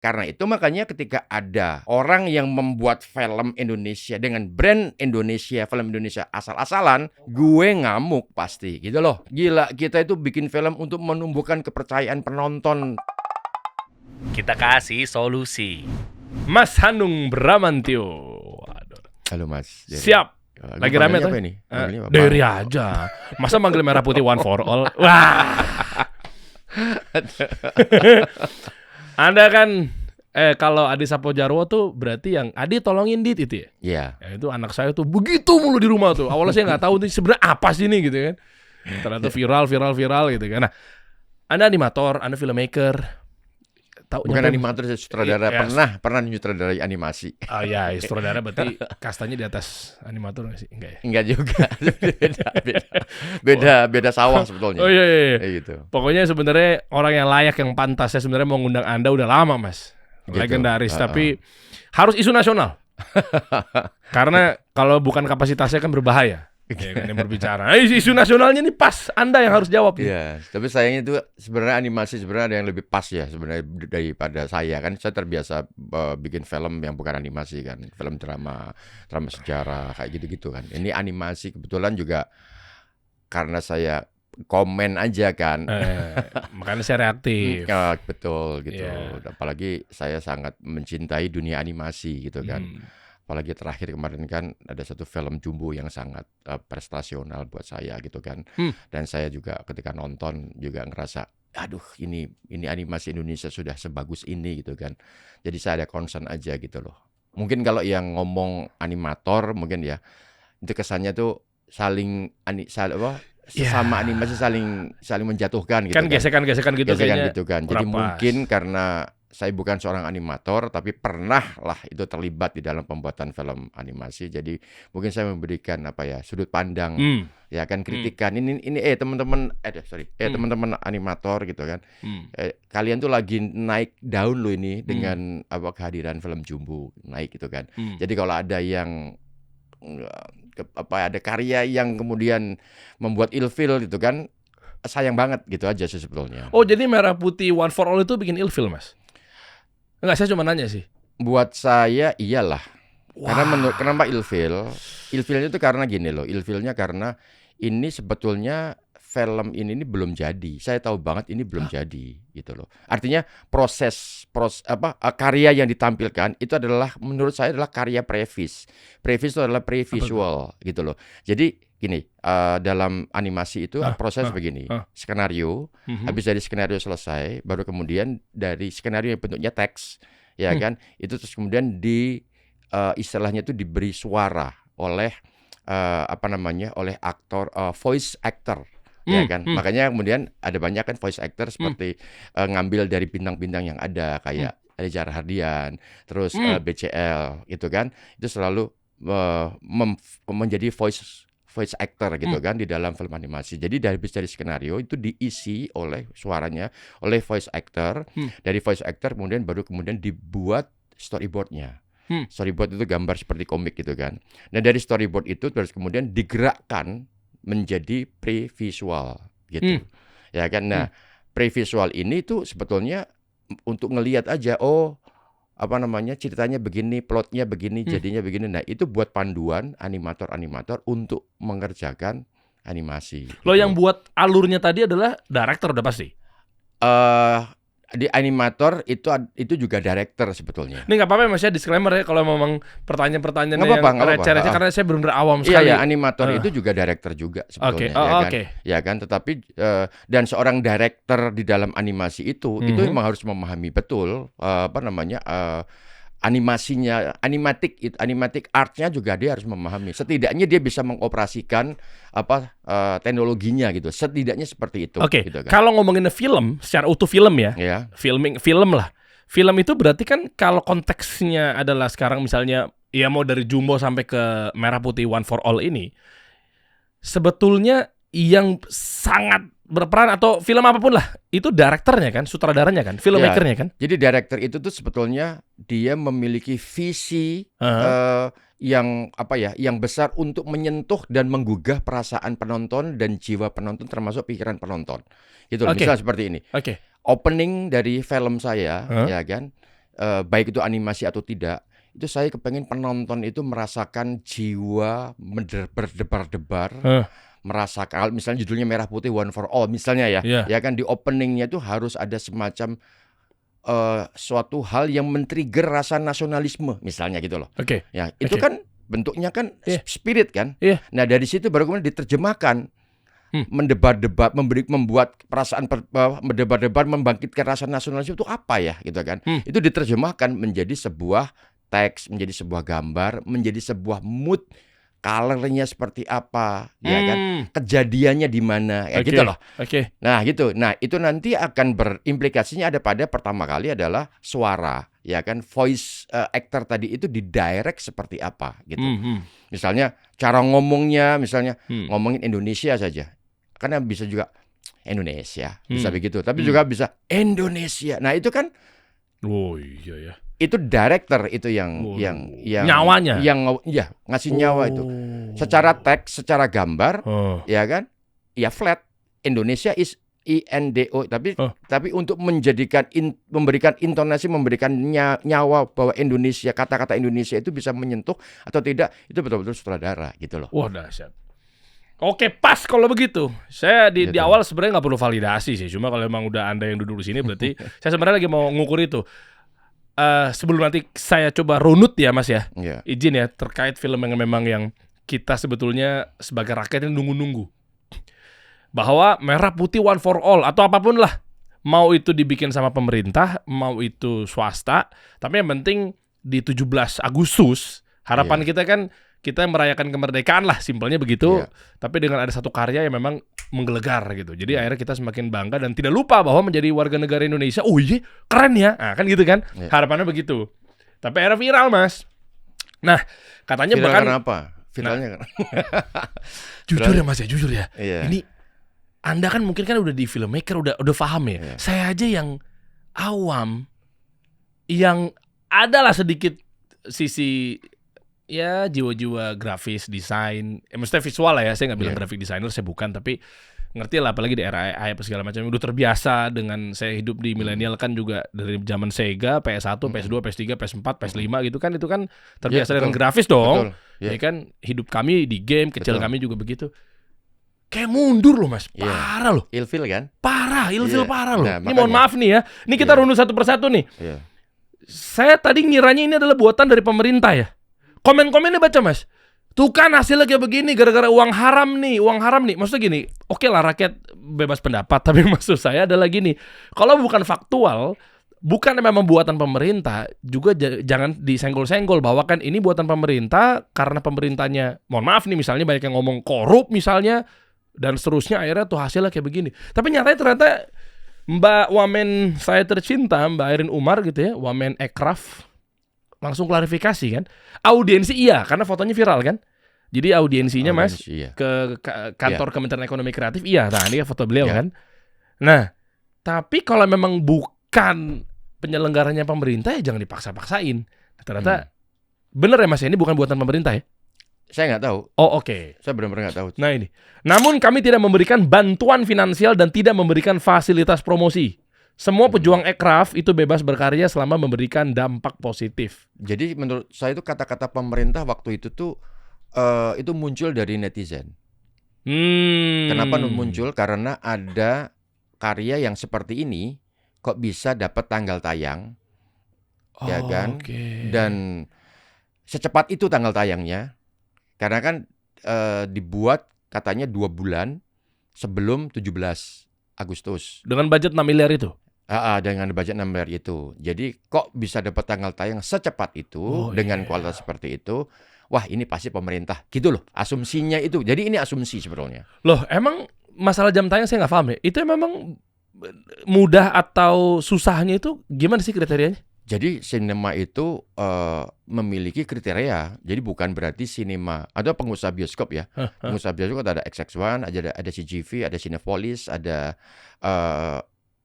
Karena itu makanya ketika ada orang yang membuat film Indonesia dengan brand Indonesia, film Indonesia asal-asalan, gue ngamuk pasti gitu loh. Gila, kita itu bikin film untuk menumbuhkan kepercayaan penonton. Kita kasih solusi. Mas Hanung Bramantyo. Waduh. Halo Mas. Siap. Lagi rame tuh. Apa ini? Dari aja. Masa manggil merah putih one for all? Wah. Anda kan kalau Adi Sapojarwo tuh berarti yang Adi tolongin Dit itu ya? Iya. Ya, itu anak saya tuh begitu mulu di rumah tuh. Awalnya saya nggak tahu nih sebenarnya apa sih ini gitu kan. Ternyata viral gitu kan. Nah, Anda animator, Anda filmmaker. Bukan animator, saya sutradara. Iya. Pernah nyutradarai animasi. Oh ya, sutradara berarti kastanya di atas animator nggak sih? Enggak ya? Enggak juga. beda sawah sebetulnya. Oh iya. Kayak gitu. Pokoknya sebenarnya orang yang layak, yang pantas, saya sebenarnya mau ngundang Anda udah lama, Mas. Gitu. Legendaris, tapi harus isu nasional. Karena kalau bukan kapasitasnya kan berbahaya. Ya kan yang berbicara. Nah, isu nasionalnya nih pas, Anda yang harus jawab nih. Iya, tapi sayangnya itu sebenarnya animasi sebenarnya ada yang lebih pas ya sebenarnya daripada saya kan. Saya terbiasa bikin film yang bukan animasi kan, film drama sejarah kayak gitu-gitu kan. Ini animasi kebetulan juga karena saya komen aja kan. Makanya saya reaktif. Ya, betul gitu. Yeah. Apalagi saya sangat mencintai dunia animasi gitu kan. Apalagi terakhir kemarin kan ada satu film Jumbo yang sangat prestasional buat saya gitu kan. Dan saya juga ketika nonton juga ngerasa, aduh ini animasi Indonesia sudah sebagus ini gitu kan. Jadi saya ada concern aja gitu loh. Mungkin kalau yang ngomong animator mungkin ya itu kesannya tuh sesama animasi saling menjatuhkan gitu kan. Gesekan gitu kayaknya. Gitu kan. Jadi mungkin karena saya bukan seorang animator tapi pernah lah itu terlibat di dalam pembuatan film animasi. Jadi mungkin saya memberikan sudut pandang ya kan, kritikan. Ini teman-teman teman-teman animator gitu kan. Kalian tuh lagi naik daun loh ini dengan kehadiran film Jumbo naik gitu kan. Jadi kalau ada yang ada karya yang kemudian membuat ilfil gitu kan, sayang banget gitu aja sih sebetulnya. Oh, jadi Merah Putih One for All itu bikin ilfil, Mas? Enggak, saya cuma nanya sih. Buat saya iyalah. Karena kenapa ilfil? Ilfilnya itu karena gini loh. Ilfilnya karena ini sebetulnya film ini belum jadi. Saya tahu banget ini belum jadi gitu loh. Artinya proses karya yang ditampilkan itu adalah menurut saya adalah karya previs. Previs itu adalah pre-visual gitu loh. Jadi gini, dalam animasi itu proses begini. Skenario, habis dari skenario selesai, baru kemudian dari skenario yang bentuknya teks, ya kan? Itu terus kemudian istilahnya itu diberi suara oleh oleh aktor, voice actor. Ya kan, makanya kemudian ada banyak kan voice actor seperti ngambil dari bintang-bintang yang ada kayak Reza Rahardian, terus BCL gitu kan, itu selalu menjadi voice actor gitu kan di dalam film animasi. Jadi dari skenario itu diisi oleh suaranya oleh voice actor, dari voice actor kemudian dibuat storyboardnya. Storyboard itu gambar seperti komik gitu kan. Nah dari storyboard itu terus kemudian digerakkan menjadi pre-visual gitu. Ya kan. Nah, pre-visual ini tuh sebetulnya untuk ngelihat aja ceritanya begini, plotnya begini, jadinya begini. Nah, itu buat panduan animator untuk mengerjakan animasi. Lo yang buat alurnya tadi adalah director udah pasti. Di animator itu juga director sebetulnya. Ini nggak apa-apa Mas ya, disclaimer ya kalau memang pertanyaan-pertanyaan yang receh-receh karena saya benar-benar awam sekali. Iya, animator itu juga director juga sebetulnya ya kan. Tetapi dan seorang director di dalam animasi itu memang harus memahami betul animasinya, animatic artnya juga dia harus memahami. Setidaknya dia bisa mengoperasikan teknologinya gitu. Setidaknya seperti itu. Gitu kan. Kalau ngomongin film, secara utuh film ya, film lah. Film itu berarti kan kalau konteksnya adalah sekarang misalnya ya mau dari Jumbo sampai ke Merah Putih One for All ini, sebetulnya yang sangat berperan atau film apapun lah itu direkturnya kan, sutradaranya kan, filmmakernya kan. Jadi director itu tuh sebetulnya dia memiliki visi yang besar untuk menyentuh dan menggugah perasaan penonton dan jiwa penonton termasuk pikiran penonton. Gitu loh. Misalnya seperti ini. Opening dari film saya ya kan. baik itu animasi atau tidak, itu saya kepengen penonton itu merasakan jiwa berdebar-debar, merasakan misalnya judulnya Merah Putih One for All misalnya ya, ya kan di openingnya itu harus ada semacam suatu hal yang men-trigger rasa nasionalisme misalnya gitu loh. Ya itu kan bentuknya kan spirit kan. Nah dari situ baru kemudian diterjemahkan. Mendebar-debar, membuat perasaan mendebar-debar, membangkitkan rasa nasionalisme itu apa ya gitu kan. Itu diterjemahkan menjadi sebuah teks, menjadi sebuah gambar, menjadi sebuah mood, colornya seperti apa, ya kan, kejadiannya di mana, ya gitu loh. Nah gitu, nah itu nanti akan berimplikasinya ada pada pertama kali adalah suara, ya kan, voice actor tadi itu didirect seperti apa gitu. Misalnya cara ngomongnya, misalnya ngomongin Indonesia saja. Karena bisa juga Indonesia, bisa begitu. Tapi juga bisa Indonesia. Nah itu kan, itu director itu yang nyawanya, yang ngasih nyawa itu. Secara teks, secara gambar, ya kan, ya flat. Indonesia is INDO. Tapi untuk memberikan intonasi, memberikan nyawa bahwa Indonesia, kata-kata Indonesia itu bisa menyentuh atau tidak, itu betul-betul sutradara gitu loh. Wah dahsyat. Oke, pas kalau begitu. Saya di awal sebenarnya nggak perlu validasi sih. Cuma kalau memang udah Anda yang duduk di sini, berarti saya sebenarnya lagi mau ngukur itu. Sebelum nanti saya coba runut ya, Mas ya. Izin ya terkait film yang memang yang kita sebetulnya sebagai rakyat yang nunggu-nunggu. Bahwa Merah Putih One for All atau apapun lah. Mau itu dibikin sama pemerintah, mau itu swasta. Tapi yang penting di 17 Agustus, harapan kita kan kita merayakan kemerdekaan lah, simpelnya begitu. Tapi dengan ada satu karya yang memang menggelegar gitu. Jadi akhirnya kita semakin bangga dan tidak lupa bahwa menjadi warga negara Indonesia. Oh iya, keren ya. Nah, kan gitu kan. Harapannya begitu. Tapi akhirnya viral, Mas. Nah, katanya viral bahkan kenapa? Viralnya kan. Jujur ya, Mas ya, jujur ya. Ini Anda kan mungkin kan udah di filmmaker, udah paham ya. Saya aja yang awam, yang adalah sedikit sisi ya jiwa-jiwa grafis, desain, maksudnya visual lah ya. Saya nggak bilang graphic designer, saya bukan, tapi ngerti lah, apalagi di era AI apa segala macam. Udah terbiasa dengan saya hidup di milenial kan juga dari zaman Sega, PS1, PS2, PS3, PS4, PS5 gitu kan, itu kan terbiasa dengan grafis dong. Ya kan, hidup kami di game, kecil kami juga begitu. Kayak mundur loh, Mas, parah loh. Ilfil kan? Parah, ilfil parah loh. Nah, ini mohon maaf nih ya, ini kita runut satu persatu nih. Saya tadi ngiranya ini adalah buatan dari pemerintah ya. Komen-komennya baca, Mas. Tuh kan hasilnya kayak begini gara-gara uang haram nih. Maksudnya gini, oke lah rakyat bebas pendapat, tapi maksud saya adalah gini. Kalau bukan faktual, bukan memang buatan pemerintah, juga jangan disenggol-senggol bahwa kan ini buatan pemerintah karena pemerintahnya, mohon maaf nih, misalnya banyak yang ngomong korup misalnya, dan seterusnya, akhirnya tuh hasilnya kayak begini. Tapi nyatanya ternyata Mbak Wamen saya tercinta, Mbak Airin Umar gitu ya, Wamen Ekraf, langsung klarifikasi kan. Audiensi iya, karena fotonya viral kan. Jadi audiensinya Mas ke kantor Kementerian Ekonomi Kreatif iya. Nah ini foto beliau kan. Nah tapi kalau memang bukan penyelenggaranya pemerintah ya jangan dipaksa-paksain. Ternyata bener ya Mas, ini bukan buatan pemerintah ya? Saya nggak tahu. Oh oke. Saya benar-benar nggak tahu. Nah ini. Namun kami tidak memberikan bantuan finansial dan tidak memberikan fasilitas promosi. Semua pejuang ekraf itu bebas berkarya selama memberikan dampak positif. Jadi menurut saya itu kata-kata pemerintah waktu itu tuh itu muncul dari netizen. Kenapa muncul? Karena ada karya yang seperti ini kok bisa dapat tanggal tayang, ya kan? Dan secepat itu tanggal tayangnya, karena kan dibuat katanya 2 bulan sebelum 17 Agustus. Dengan budget 6 miliar itu? Dengan budget 6 miliar itu. Jadi kok bisa dapat tanggal tayang secepat itu dengan kualitas seperti itu? Wah ini pasti pemerintah gitu loh. Asumsinya itu. Jadi ini asumsi sebetulnya. Loh emang masalah jam tayang saya nggak paham ya. Itu memang mudah atau susahnya itu gimana sih kriterianya? Jadi sinema itu memiliki kriteria. Jadi bukan berarti sinema atau pengusaha bioskop ya. Pengusaha bioskop ada XX1, ada CGV, ada Cinepolis, ada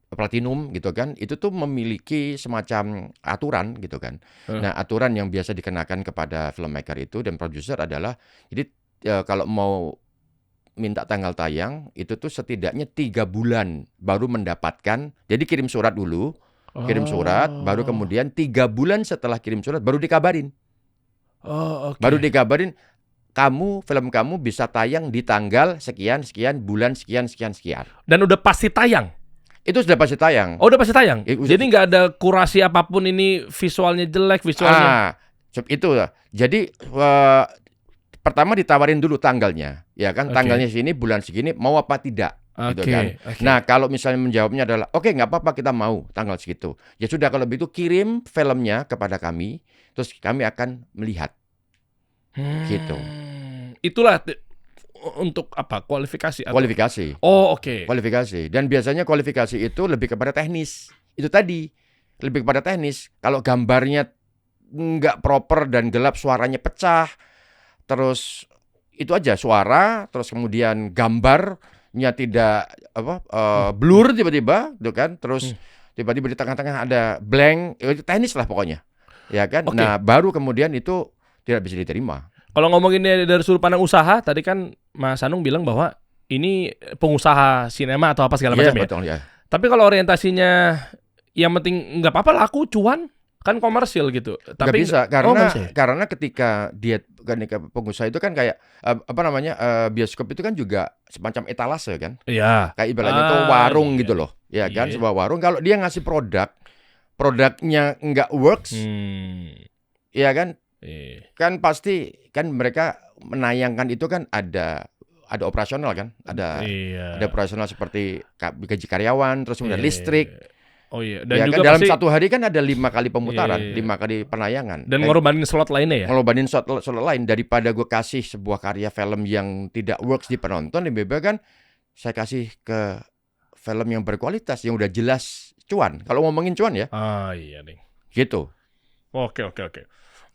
Platinum gitu kan. Itu tuh memiliki semacam aturan gitu kan. Nah aturan yang biasa dikenakan kepada filmmaker itu dan produser adalah jadi kalau mau minta tanggal tayang itu tuh setidaknya 3 bulan baru mendapatkan. Jadi kirim surat dulu. kirim surat, baru kemudian 3 bulan setelah kirim surat baru dikabarin. Baru dikabarin, film kamu bisa tayang di tanggal sekian, bulan sekian. Dan udah pasti tayang? Itu sudah pasti tayang. Oh, udah pasti tayang? Jadi nggak ada kurasi apapun ini visualnya jelek, visualnya? Itu. Jadi pertama ditawarin dulu tanggalnya, ya kan? Tanggalnya sini, bulan segini, mau apa tidak? Gitu kan. Nah, kalau misalnya menjawabnya adalah oke, nggak apa-apa, kita mau tanggal segitu. Ya sudah, kalau begitu kirim filmnya kepada kami, terus kami akan melihat. Gitu. Itulah untuk apa? Kualifikasi? Kualifikasi. Oh, oke. Kualifikasi. Dan biasanya kualifikasi itu lebih kepada teknis. Itu tadi, lebih kepada teknis. Kalau gambarnya nggak proper dan gelap, suaranya pecah, terus itu aja suara, terus kemudian gambarnya tidak blur tiba-tiba, gitu kan? Terus tiba-tiba di tengah-tengah ada blank, itu teknis lah pokoknya, ya kan? Okay. Nah, baru kemudian itu tidak bisa diterima. Kalau ngomonginnya dari sudut pandang usaha, tadi kan Mas Anung bilang bahwa ini pengusaha sinema atau apa segala macam ya. Betul, ya. Tapi kalau orientasinya yang penting nggak apa-apa laku, cuan, kan komersil gitu. Tapi nggak bisa karena ketika pengusaha itu kan kayak bioskop itu kan juga semacam etalase kan. Iya. Kayak ibaratnya itu warung gitu loh, ya kan, sebuah warung. Kalau dia ngasih produknya nggak works, ya kan, kan pasti kan mereka menayangkan itu kan ada operasional kan, ada operasional seperti gaji karyawan, terus kemudian listrik. Oh iya, dan ya juga kan, dalam pasti, satu hari kan ada 5 kali pemutaran, 5 kali penayangan. Dan ngorbanin slot lainnya ya? Ngorbanin slot lain. Daripada gue kasih sebuah karya film yang tidak works di penonton, lebih baik kan saya kasih ke film yang berkualitas, yang udah jelas cuan. Kalau ngomongin cuan ya. Iya nih. Gitu. Oke.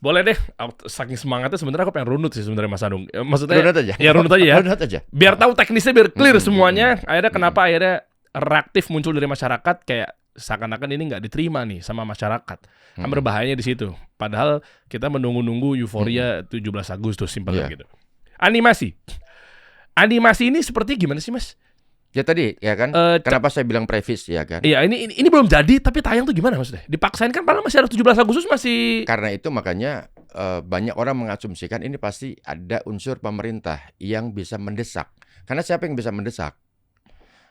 Boleh deh, saking semangatnya sebenarnya aku pengen runut sih sebenarnya Mas Anung. Maksudnya runut aja. Ya runut aja ya. Runut aja. Biar tahu teknisnya, biar clear semuanya. Akhirnya kenapa akhirnya reaktif muncul dari masyarakat, kayak seakan-akan ini nggak diterima nih sama masyarakat. Kan berbahayanya di situ. Padahal kita menunggu-nunggu euforia 17 Agustus simpelnya gitu. Animasi ini seperti gimana sih, Mas? Ya tadi ya kan, kenapa saya bilang previs ya kan? Iya, ini belum jadi tapi tayang tuh gimana maksudnya? Dipaksain kan, padahal masih ada 17 Agustus masih. Karena itu makanya banyak orang mengasumsikan ini pasti ada unsur pemerintah yang bisa mendesak. Karena siapa yang bisa mendesak?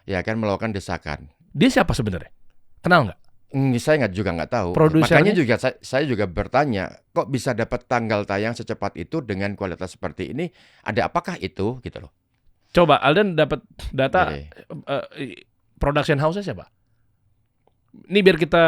Ya kan, melakukan desakan. Dia siapa sebenarnya? Kenal nggak? Saya juga nggak tahu. Produsernya? Makanya juga saya juga bertanya, kok bisa dapat tanggal tayang secepat itu dengan kualitas seperti ini? Ada apakah itu gitu loh? Coba Alden dapat data production house-nya siapa? Ini biar kita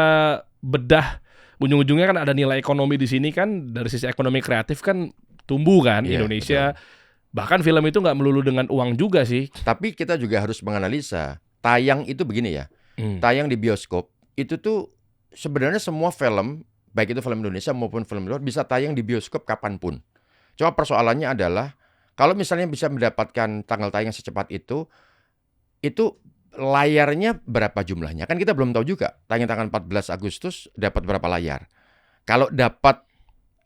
bedah, ujung-ujungnya kan ada nilai ekonomi di sini kan, dari sisi ekonomi kreatif kan tumbuh kan Indonesia. Betul. Bahkan film itu nggak melulu dengan uang juga sih. Tapi kita juga harus menganalisa tayang itu begini ya. Tayang di bioskop itu tuh sebenarnya semua film, baik itu film Indonesia maupun film luar, bisa tayang di bioskop kapanpun. Cuma persoalannya adalah kalau misalnya bisa mendapatkan tanggal tayang secepat itu layarnya berapa jumlahnya? Kan kita belum tahu juga. Tayang 14 Agustus dapat berapa layar? Kalau dapat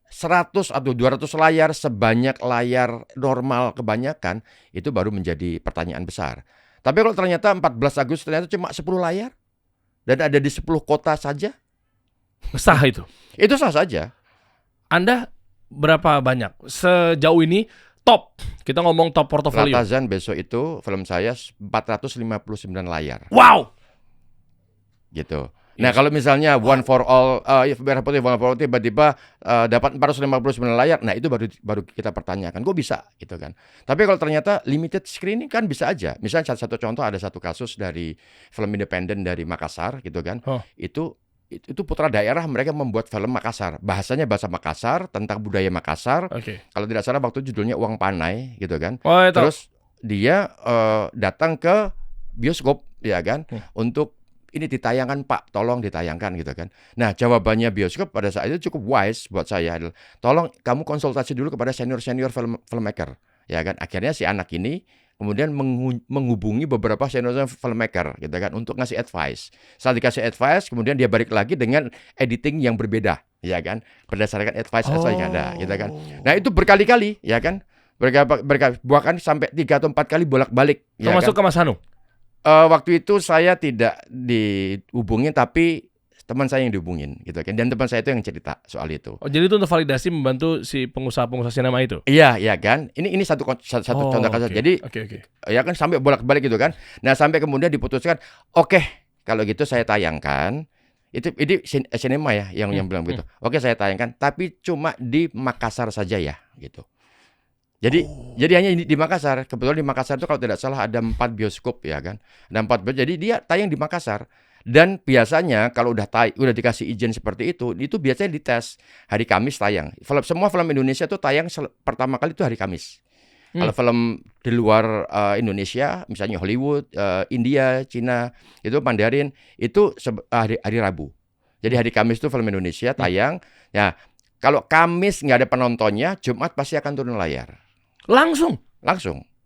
100 atau 200 layar sebanyak layar normal kebanyakan, itu baru menjadi pertanyaan besar. Tapi kalau ternyata 14 Agustus ternyata cuma 10 layar dan ada di 10 kota saja, sah itu? Itu sah saja. Anda berapa banyak sejauh ini top? Kita ngomong top portofolio. Latazan besok itu film saya 459 layar. Wow. Gitu. Nah, kalau misalnya One for All, tiba-tiba dapat 459 layar, nah itu baru kita pertanyakan, kok bisa gitu kan. Tapi kalau ternyata limited screening kan bisa aja. Misalnya satu contoh, ada satu kasus dari film independen dari Makassar gitu kan. Itu putra daerah, mereka membuat film Makassar. Bahasanya bahasa Makassar, tentang budaya Makassar. Kalau tidak salah waktu judulnya Uang Panai gitu kan. Terus dia datang ke bioskop ya kan, untuk ini ditayangkan Pak, tolong ditayangkan gitu kan. Nah, jawabannya bioskop pada saat itu cukup wise buat saya adalah, tolong kamu konsultasi dulu kepada senior filmmaker, ya kan. Akhirnya si anak ini kemudian menghubungi beberapa senior filmmaker gitu kan, untuk ngasih advice. Setelah dikasih advice, kemudian dia balik lagi dengan editing yang berbeda, ya kan, berdasarkan advice yang ada gitu kan. Nah, itu berkali-kali ya kan, bahkan sampai 3 atau 4 kali bolak-balik. Termasuk ya kan? Ke Mas Anung? Waktu itu saya tidak dihubungi, tapi teman saya yang dihubungin gitu kan. Dan teman saya itu yang cerita soal itu. Oh, jadi itu untuk validasi membantu si pengusaha-pengusaha sinema itu? Iya, iya kan. Ini satu contoh kasus. Jadi ya kan sampai bolak-balik gitu kan. Nah, sampai kemudian diputuskan, oke, kalau gitu saya tayangkan. Ini sinema ya yang bilang begitu. Oke, saya tayangkan, tapi cuma di Makassar saja ya gitu. Jadi hanya di Makassar. Kebetulan di Makassar itu kalau tidak salah ada 4 bioskop ya kan. Ada 4 bioskop. Jadi dia tayang di Makassar. Dan biasanya kalau udah dikasih izin seperti itu biasanya dites hari Kamis tayang. Semua film Indonesia itu tayang pertama kali itu hari Kamis. Kalau film di luar Indonesia, misalnya Hollywood, India, Cina, itu Mandarin, itu hari Rabu. Jadi hari Kamis itu film Indonesia tayang. Ya, kalau Kamis nggak ada penontonnya, Jumat pasti akan turun layar. Langsung.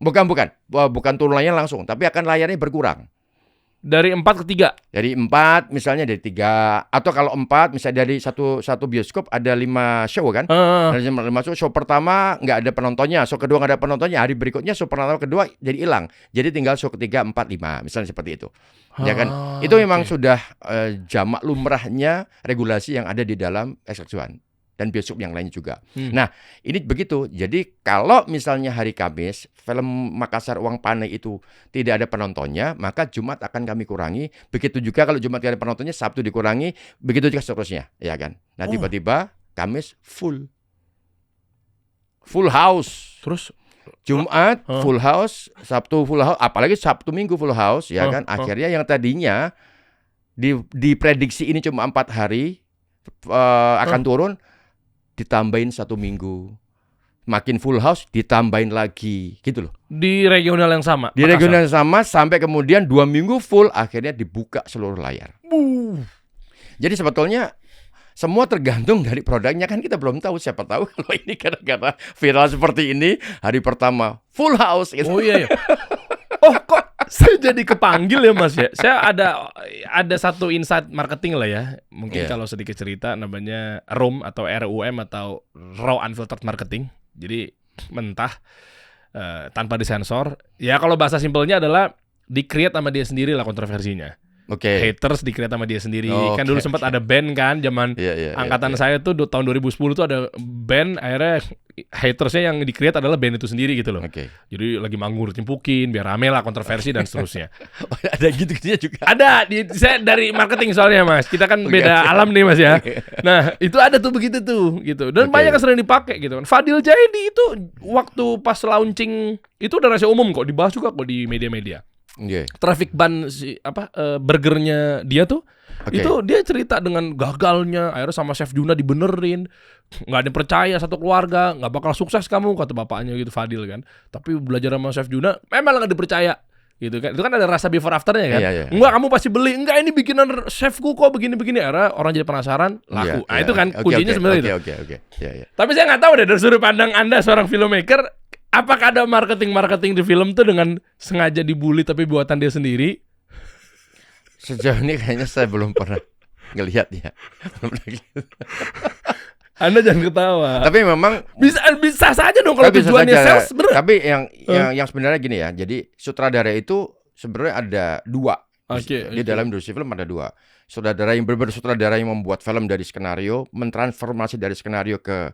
Bukan turun layar langsung, tapi akan layarnya berkurang. Dari 4 ke 3. Dari 4 misalnya dari 3, atau kalau 4 misalnya dari satu bioskop ada 5 show kan. Dari 5 show pertama nggak ada penontonnya, show kedua nggak ada penontonnya, hari berikutnya show pertama kedua jadi hilang. Jadi tinggal show ketiga, 4, 5 misalnya seperti itu. Ya kan? Itu memang sudah jamak lumrahnya regulasi yang ada di dalam X1 dan bioskop yang lain juga. Nah, ini begitu. Jadi kalau misalnya hari Kamis film Makassar Uang Panai itu tidak ada penontonnya, maka Jumat akan kami kurangi. Begitu juga kalau Jumat tidak ada penontonnya, Sabtu dikurangi, begitu juga seterusnya, ya kan. Nah, tiba-tiba Kamis full house. Terus Jumat full house, Sabtu full house, apalagi Sabtu Minggu full house, ya kan. Akhirnya yang tadinya diprediksi ini cuma 4 hari akan turun, ditambahin 1 minggu, makin full house ditambahin lagi, gitu loh. Di regional yang sama. Di regional yang sama sampai kemudian 2 minggu full, akhirnya dibuka seluruh layar. Jadi sebetulnya semua tergantung dari produknya kan, kita belum tahu. Siapa tahu kalau ini gara-gara viral seperti ini hari pertama full house. Gitu. Oh iya. Oh kok saya jadi kepanggil ya Mas ya. Saya ada satu insight marketing lah ya. Mungkin kalau sedikit cerita namanya RUM atau RUM atau Raw Unfiltered Marketing. Jadi mentah tanpa disensor. Ya kalau bahasa simpelnya adalah di-create sama dia sendiri lah kontroversinya. Haters di-create sama dia sendiri. Kan dulu sempat ada band kan zaman angkatan saya tuh tahun 2010 tuh ada band, akhirnya hatersnya yang di-create adalah band itu sendiri gitu loh. Jadi lagi manggung timpukin biar rame lah, kontroversi dan seterusnya. Ada gitu-gitu juga. Ada saya dari marketing soalnya Mas. Kita kan beda alam nih Mas ya. Nah, itu ada tuh begitu tuh gitu. Dan banyak yang sering dipakai gitu kan. Fadil Jaidi itu waktu pas launching itu udah rahasia umum kok, dibahas juga kok di media-media. Traffic ban burgernya dia tuh itu dia cerita dengan gagalnya, akhirnya sama Chef Juna dibenerin, nggak ada yang percaya satu keluarga, nggak bakal sukses kamu kata bapaknya gitu Fadil kan, tapi belajar sama Chef Juna memang nggak dipercaya gitu kan. Itu kan ada rasa before afternya kan. Enggak, kamu pasti beli, enggak ini bikinan chefku kok begini-begini, akhirnya orang jadi penasaran, laku. Itu kan kuncinya sebenarnya itu. Tapi saya nggak tahu deh dari sudut pandang Anda seorang filmmaker, apakah ada marketing di film tuh dengan sengaja dibully tapi buatan dia sendiri? Sejauh ini kayaknya saya belum pernah ngelihat ya. Anda jangan ketawa. Tapi memang bisa saja dong kalau tujuannya sales. Tapi yang sebenarnya gini ya. Jadi sutradara itu sebenarnya ada 2. Di dalam industri film ada 2. Sutradara yang bersutradara yang membuat film dari skenario, mentransformasi dari skenario ke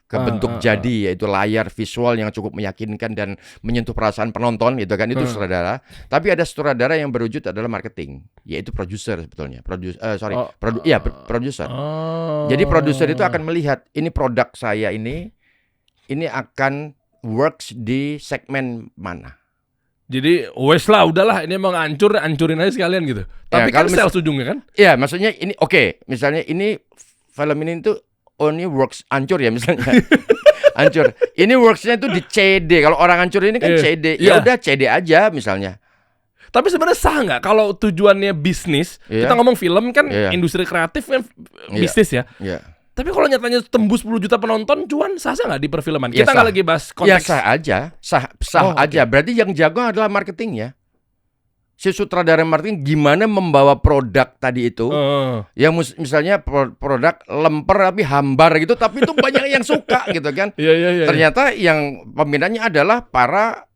bentuk jadi, yaitu layar visual yang cukup meyakinkan dan menyentuh perasaan penonton gitu kan, itu sutradara. Tapi ada sutradara yang berwujud adalah marketing, yaitu produser sebetulnya. Produser. Jadi produser itu akan melihat ini produk saya ini akan works di segmen mana. Jadi wes lah, udahlah ini emang hancurin aja sekalian gitu. Tapi kan sales ujungnya kan? Iya, maksudnya ini misalnya ini film ini tuh ini works hancur ya misalnya. Hancur. Ini worksnya itu di CD. Kalau orang hancur ini kan CD. Ya udah CD aja misalnya. Tapi sebenarnya sah nggak kalau tujuannya bisnis? Kita ngomong film kan industri kreatif kan bisnis ya. Tapi kalau nyatanya tembus 10 juta penonton, cuan sah nggak di perfilman? Kita nggak lagi bahas konteks. Ya sah aja, sah aja. Berarti yang jago adalah marketingnya. Si sutradara marketing gimana membawa produk tadi itu, yang misalnya produk lemper tapi hambar gitu, tapi itu banyak yang suka gitu kan. Ternyata yang peminatnya adalah para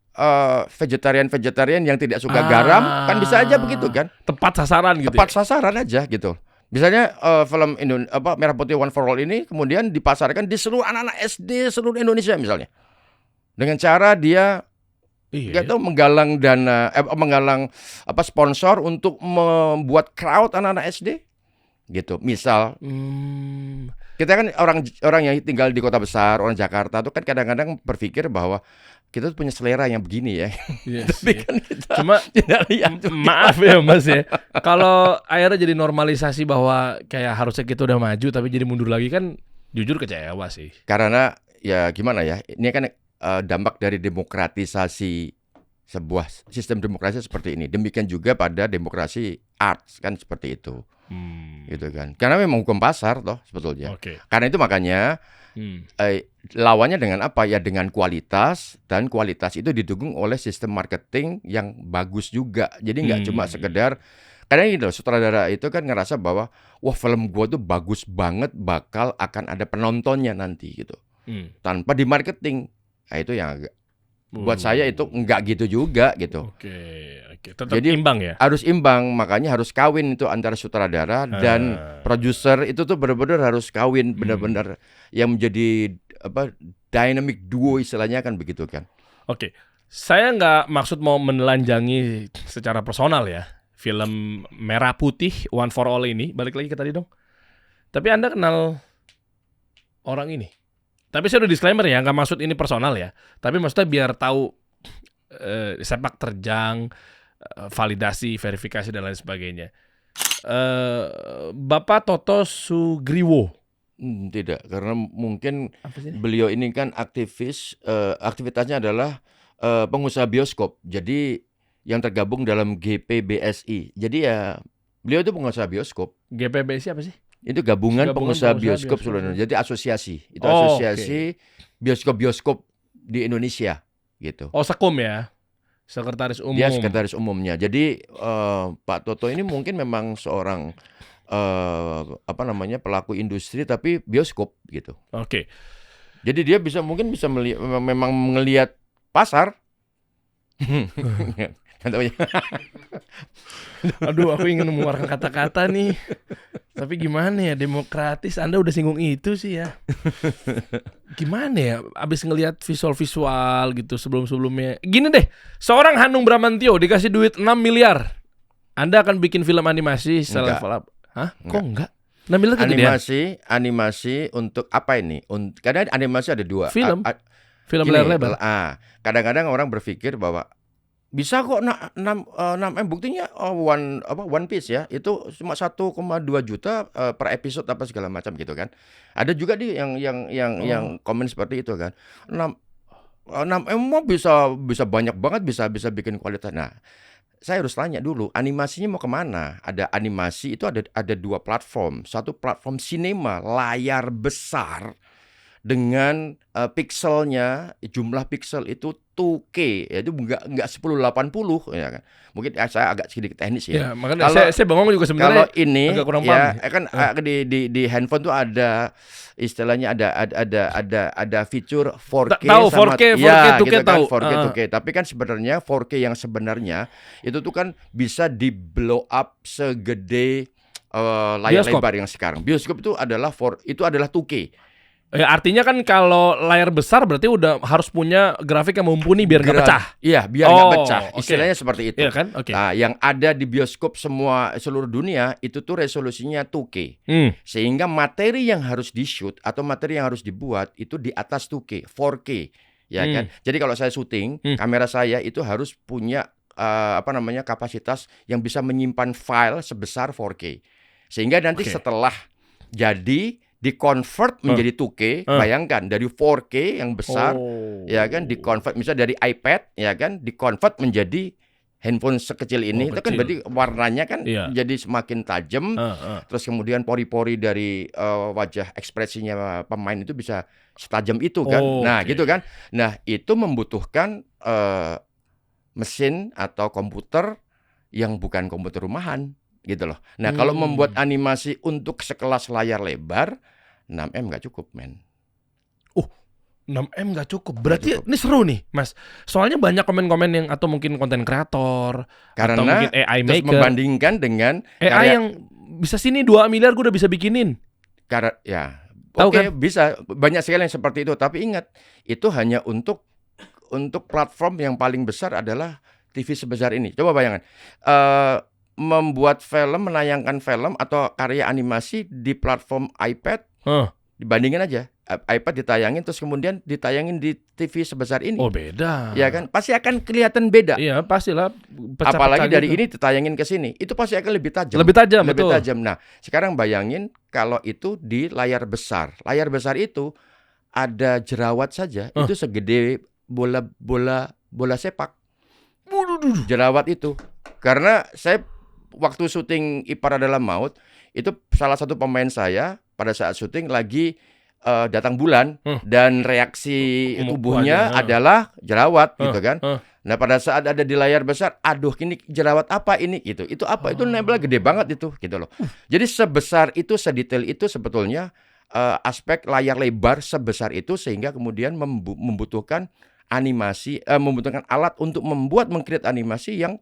vegetarian yang tidak suka garam, kan bisa aja begitu kan. Tepat sasaran gitu. Tepat sasaran aja gitu. Misalnya film Merah Putih One for All ini kemudian dipasarkan di seluruh anak-anak SD seluruh Indonesia misalnya. Dengan cara dia tahu menggalang dana, menggalang sponsor untuk membuat crowd anak-anak SD, gitu. Misal, kita kan orang yang tinggal di kota besar, orang Jakarta tuh kan kadang-kadang berpikir bahwa kita tuh punya selera yang begini ya. Yes, Tapi kan kita cuma tidak lihat. Maaf ya Mas ya. Kalau akhirnya jadi normalisasi bahwa kayak harusnya kita udah maju tapi jadi mundur lagi kan jujur kecewa sih. Karena ya gimana ya, ini kan dampak dari demokratisasi sebuah sistem demokrasi seperti ini. Demikian juga pada demokrasi arts kan seperti itu. Gitu kan. Karena memang hukum pasar toh sebetulnya. Karena itu makanya lawannya dengan apa? Ya dengan kualitas, dan kualitas itu didukung oleh sistem marketing yang bagus juga. Jadi nggak cuma sekedar, karena gitu, sutradara itu kan ngerasa bahwa wah film gua tuh bagus banget, bakal akan ada penontonnya nanti gitu. Tanpa di marketing. Nah itu yang agak buat saya itu enggak gitu juga gitu. Tetap jadi imbang ya. Harus imbang, makanya harus kawin itu antara sutradara dan produser itu tuh benar-benar harus kawin, benar-benar yang menjadi dynamic duo istilahnya kan begitu kan. Saya nggak maksud mau menelanjangi secara personal ya film Merah Putih One for All ini. Balik lagi ke tadi dong. Tapi Anda kenal orang ini? Tapi saya udah disclaimer ya, nggak maksud ini personal ya. Tapi maksudnya biar tahu sepak terjang, validasi, verifikasi dan lain sebagainya. Bapak Toto Sugriwo. Tidak, karena mungkin beliau ini kan aktivitasnya adalah pengusaha bioskop. Jadi yang tergabung dalam GPBSI. Jadi ya beliau itu pengusaha bioskop. GPBSI apa sih? Itu gabungan pengusaha bioskop seluruh Indonesia. Jadi asosiasi. Itu asosiasi bioskop-bioskop di Indonesia gitu. Sekum ya. Sekretaris umum. Dia sekretaris umumnya. Jadi Pak Toto ini mungkin memang seorang pelaku industri tapi bioskop gitu. Jadi dia mungkin bisa memang melihat pasar. Aduh, aku ingin mengeluarkan kata-kata nih. Tapi gimana ya, demokratis. Anda udah singgung itu sih ya. Gimana ya, abis ngelihat visual-visual gitu sebelum-sebelumnya. Gini deh, seorang Hanung Bramantyo dikasih duit 6 miliar. Anda akan bikin film animasi selevel up? Hah? Kok enggak? 6 miliar animasi untuk apa ini? Karena animasi ada dua. Film layar lebar. Kadang-kadang orang berpikir bahwa bisa kok 6M, buktinya One Piece ya, itu cuma 1,2 juta per episode apa segala macam gitu kan. Ada juga yang komen seperti itu kan. 6M mah bisa banyak banget, bisa bikin kualitas. Nah, saya harus tanya dulu, animasinya mau kemana? Ada animasi itu ada dua platform. Satu platform sinema, layar besar dengan pixelnya, jumlah pixel itu 2K, yaitu enggak 1080 ya kan. Mungkin saya agak sedikit teknis ya. Makanya saya bengong juga sebenarnya. Kalau ini agak kurang paham. Kan di handphone tuh ada istilahnya ada fitur 4K tahu, sama 4K 2K gitu tahu. Kan, 4K 2K. Tapi kan sebenarnya 4K yang sebenarnya itu tuh kan bisa di blow up segede layar lebar yang sekarang. Bioskop itu adalah 2K. Ya, artinya kan kalau layar besar berarti udah harus punya grafik yang mumpuni biar nggak pecah. Iya, biar nggak pecah. Istilahnya seperti itu. Iya kan? Nah, yang ada di bioskop seluruh dunia itu tuh resolusinya 2K. Sehingga materi yang harus di-shoot atau materi yang harus dibuat itu di atas 2K, 4K, ya kan? Jadi kalau saya syuting, kamera saya itu harus punya kapasitas yang bisa menyimpan file sebesar 4K. Sehingga nanti setelah jadi di-convert menjadi 2K, bayangkan dari 4K yang besar, ya kan, di-convert misalnya dari iPad, ya kan, di-convert menjadi handphone sekecil ini, itu kan berarti warnanya kan jadi semakin tajam, terus kemudian pori-pori dari wajah ekspresinya pemain itu bisa setajam itu kan, gitu kan. Nah, itu membutuhkan mesin atau komputer yang bukan komputer rumahan. Gitu loh. Nah, kalau membuat animasi untuk sekelas layar lebar, 6M nggak cukup, men. 6M nggak cukup. Berarti ini seru nih, Mas. Soalnya banyak komen-komen yang atau mungkin konten kreator, karena atau mungkin AI maker, membandingkan dengan AI yang bisa sini 2 miliar gue udah bisa bikinin. Karena ya, Oke, bisa banyak sekali yang seperti itu. Tapi ingat, itu hanya untuk platform yang paling besar adalah TV sebesar ini. Coba bayangkan, membuat film, menayangkan film atau karya animasi di platform iPad, dibandingin aja iPad ditayangin terus kemudian ditayangin di TV sebesar ini. Oh beda. Ya kan, pasti akan kelihatan beda. Iya pastilah. Apalagi dari ini ditayangin ke sini, itu pasti akan lebih tajam. Lebih tajam. Nah, sekarang bayangin kalau itu di layar besar. Layar besar itu ada jerawat saja, itu segede bola sepak. Jerawat itu. Karena saya waktu syuting Ipar Adalah Maut, itu salah satu pemain saya pada saat syuting lagi datang bulan dan reaksi tubuhnya adalah jerawat gitu kan. Nah pada saat ada di layar besar, aduh ini jerawat apa ini gitu. Itu apa? Itu nempel gede banget itu gitu loh. Jadi sebesar itu, sedetail itu sebetulnya aspek layar lebar sebesar itu sehingga kemudian membutuhkan animasi, membutuhkan alat untuk mengcreate animasi yang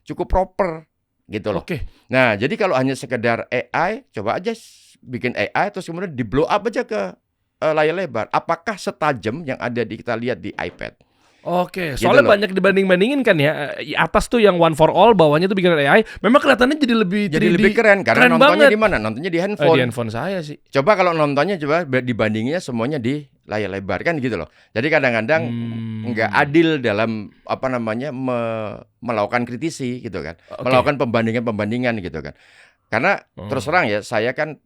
cukup proper gitu loh. Nah jadi kalau hanya sekedar AI, coba aja bikin AI terus kemudian di blow up aja ke layar lebar. Apakah setajam yang ada kita lihat di iPad? Soalnya gitu banyak dibanding-bandingin kan ya. Atas tuh yang one for all, bawahnya tuh bikin AI. Memang kelihatannya jadi lebih keren karena nontonnya di mana? Nontonnya di handphone. Di handphone saya sih. Coba kalau nontonnya dibandinginnya semuanya di layar lebar kan gitu loh. Jadi kadang-kadang nggak adil dalam melakukan kritisi gitu kan. Melakukan pembandingan gitu kan. Karena terus terang ya, saya kan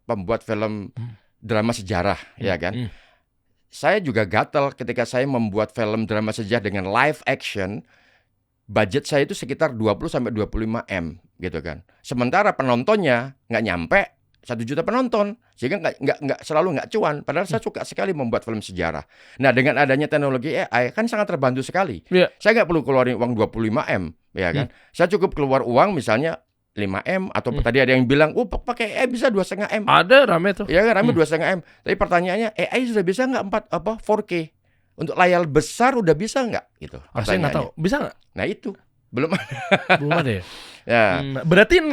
pembuat film drama sejarah ya kan. Saya juga gatel ketika saya membuat film drama sejarah dengan live action. Budget saya itu sekitar 20 sampai 25 M gitu kan. Sementara penontonnya nggak nyampe 1 juta penonton, sehingga nggak selalu nggak cuan. Padahal saya suka sekali membuat film sejarah. Nah dengan adanya teknologi AI kan sangat terbantu sekali. Saya nggak perlu keluarin uang 25 M ya kan. Saya cukup keluar uang misalnya 5M atau tadi ada yang bilang, pakai AI bisa 2,5 M. Ada rame tuh. Ya kan, rame 2,5 M. Tapi pertanyaannya, AI sudah bisa nggak 4K? Untuk layar besar udah bisa nggak? Gitu. Saya nggak tahu. Bisa nggak? Nah itu belum ada ya. Ya. Berarti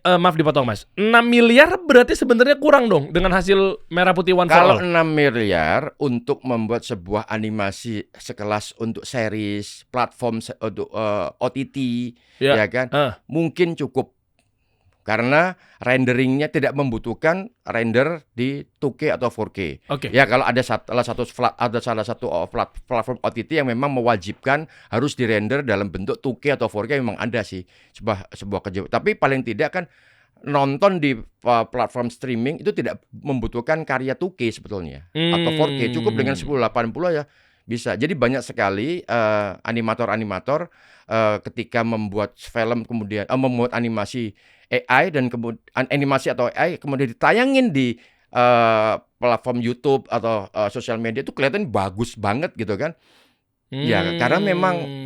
maaf dipotong Mas. 6 miliar berarti sebenarnya kurang dong dengan hasil Merah Putih One for All. Kalau 6 miliar untuk membuat sebuah animasi sekelas untuk series, platform untuk OTT, ya kan, mungkin cukup. Karena renderingnya tidak membutuhkan render di 2K atau 4K. Ya kalau ada salah satu platform OTT yang memang mewajibkan harus dirender dalam bentuk 2K atau 4K, memang ada sih sebuah kejauhan. Tapi paling tidak kan nonton di platform streaming itu tidak membutuhkan karya 2K sebetulnya atau 4K, cukup dengan 1080 ya bisa. Jadi banyak sekali animator-animator ketika membuat film kemudian membuat animasi AI dan kemudian animasi atau AI kemudian ditayangin di platform YouTube atau sosial media itu kelihatan bagus banget gitu kan. Ya karena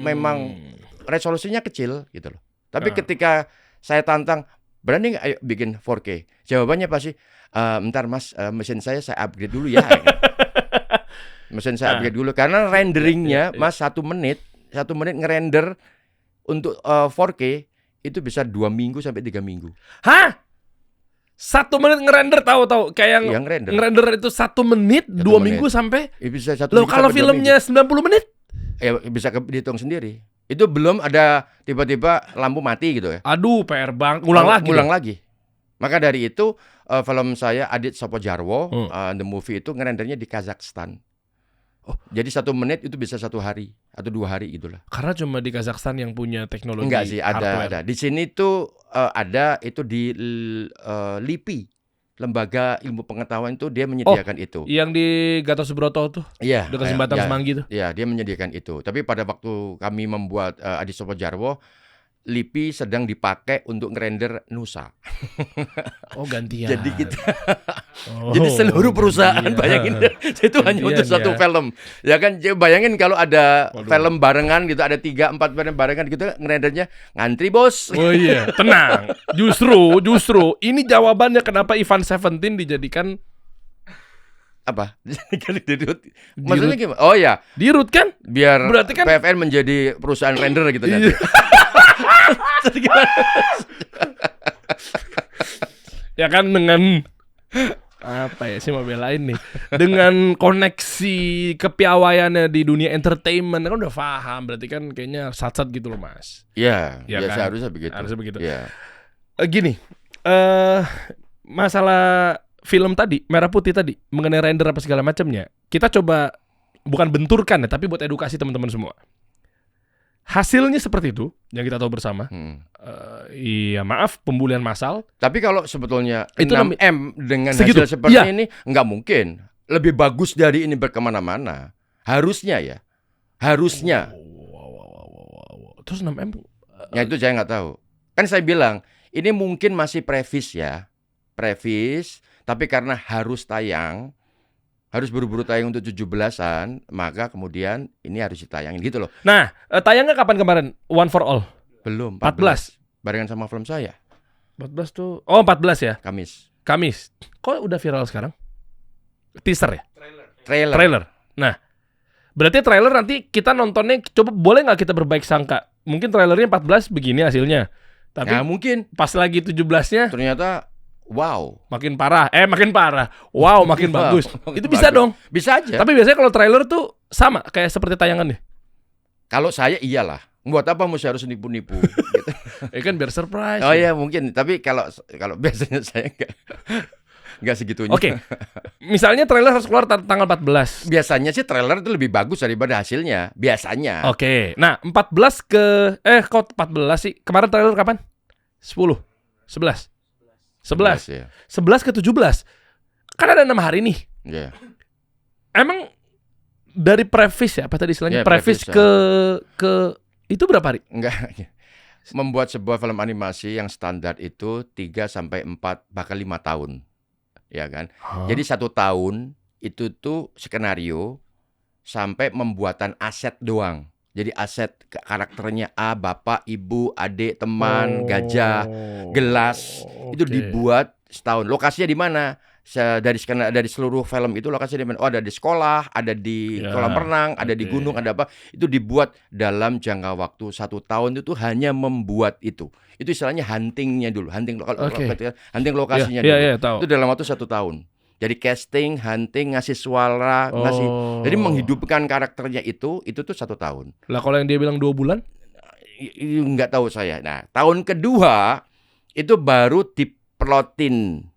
memang resolusinya kecil gitu loh. Tapi ketika saya tantang, berani nggak ayo bikin 4K? Jawabannya pasti bentar Mas, mesin saya upgrade dulu ya. Mesin saya upgrade dulu karena renderingnya Mas 1 menit ngerender untuk 4K itu bisa 2 minggu sampai 3 minggu. Hah? 1 menit ngerender, tahu kayak yang ngerender itu 1 menit 2 minggu sampai bisa 1 minggu. Loh kalau filmnya 90 menit? Ya bisa dihitung sendiri. Itu belum ada tiba-tiba lampu mati gitu ya. Aduh, PR banget. Ulang lagi. Maka dari itu film saya Adit Sopojarwo, The Movie itu ngerendernya di Kazakhstan. Jadi 1 menit itu bisa 1 hari atau 2 hari gitulah. Karena cuma di Kazakhstan yang punya teknologi. Enggak sih, ada. Di sini tuh ada itu di LIPI, Lembaga Ilmu Pengetahuan itu dia menyediakan itu. Yang di Gatot Subroto tuh. Iya. Dekat Jembatan Semanggi tuh. Iya, dia menyediakan itu. Tapi pada waktu kami membuat Adit Sopojarwo, LIPI sedang dipakai untuk ngerender Nusa. Gantian. Jadi kita jadi seluruh perusahaan bayangin itu hanya untuk satu film. Ya kan bayangin kalau ada film barengan gitu, ada 3-4 film barengan gitu, ngerendernya ngantri bos. Oh iya, tenang. Justru ini jawabannya kenapa Ivan Seventeen dijadikan apa? Maksudnya gimana? Oh ya, di-root kan? Biar berarti kan PFN menjadi perusahaan render gitu nanti. Ya kan dengan apa ya sih mau belain nih, dengan koneksi kepiawaiannya di dunia entertainment kan udah paham, berarti kan kayaknya sat-sat gitu loh Mas. Ya kan? seharusnya begitu. Harusnya begitu. Ya. Gini, masalah film tadi Merah Putih tadi mengenai render apa segala macamnya, kita coba bukan benturkan ya, tapi buat edukasi teman-teman semua. Hasilnya seperti itu yang kita tahu bersama. Iya maaf, pembulian massal. Tapi kalau sebetulnya itu 6M dengan segitu. hasil seperti ini nggak mungkin lebih bagus dari ini berkemana-mana. Harusnya ya, harusnya. Terus 6M? Ya itu saya nggak tahu. Kan saya bilang ini mungkin masih previs ya, previs. Tapi karena harus tayang, harus buru-buru tayang untuk 17-an, maka kemudian ini harus ditayangin gitu loh. Nah, tayangnya kapan kemarin? One for All? Belum, 14. Barengan sama film saya. 14 tuh. Oh, 14 ya? Kamis. Kok udah viral sekarang? Teaser ya? Trailer. Nah, berarti trailer nanti kita nontonnya, coba boleh nggak kita berbaik sangka? Mungkin trailernya 14 begini hasilnya. Tapi nah, mungkin pas lagi 17-nya ternyata wow, makin parah. Wow, makin bagus. Itu bisa bagus. dong. Bisa aja. Tapi biasanya kalau trailer tuh sama kayak seperti tayangannya. Kalau saya iyalah. Buat apa mesti harus nipu-nipu gitu. Kan biar surprise. Oh iya mungkin, tapi kalau biasanya saya enggak segitunya. Oke. Misalnya trailer harus keluar tanggal 14. Biasanya sih trailer itu lebih bagus daripada hasilnya, biasanya. Oke. Nah, 14 ke kok 14 sih? Kemarin trailer kapan? 10. 11. 11 ya. 11 ke 17. Kan ada 6 hari nih. Iya. Emang dari previs ya, apa tadi istilahnya? Ya, previs ke itu berapa hari? Enggak. Membuat sebuah film animasi yang standar itu 3 sampai 4 bahkan 5 tahun. Ya kan? Jadi 1 tahun itu tuh skenario sampai pembuatan aset doang. Jadi aset karakternya A, bapak, ibu, adik, teman, gajah, gelas, itu dibuat setahun. Lokasinya di mana? Dari seluruh film itu lokasinya di mana? Oh, ada di sekolah, ada di kolam renang, ada di gunung, ada apa? Itu dibuat dalam jangka waktu 1 tahun itu hanya membuat itu. Itu istilahnya huntingnya dulu, hunting lokasinya dulu. Tahu. Itu dalam waktu 1 tahun. Jadi casting, hunting, ngasih suara, jadi menghidupkan karakternya itu tuh 1 tahun. Lah kalau yang dia bilang 2 bulan? Nggak tahu saya. Nah, tahun kedua itu baru diplotin,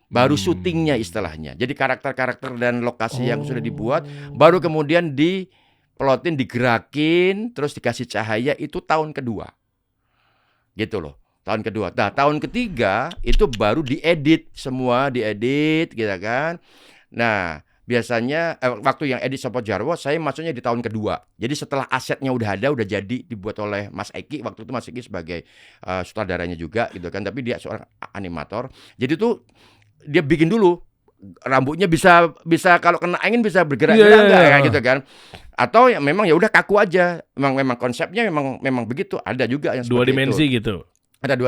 baru syutingnya istilahnya. Jadi karakter-karakter dan lokasi yang sudah dibuat, baru kemudian diplotin, digerakin, terus dikasih cahaya itu tahun kedua. Gitu loh. Tahun kedua. Nah, tahun ketiga itu baru diedit semua, gitu kan. Nah, biasanya waktu yang edit Sopo Jarwo saya masuknya di tahun kedua. Jadi setelah asetnya udah ada, udah jadi dibuat oleh Mas Eki. Waktu itu Mas Eki sebagai sutradaranya juga gitu kan, tapi dia seorang animator. Jadi tuh dia bikin dulu rambutnya bisa kalau kena angin bisa bergerak enggak gitu kan. Atau ya memang ya udah kaku aja. Memang konsepnya memang begitu. Ada juga yang 2 dimensi itu. Gitu. Ada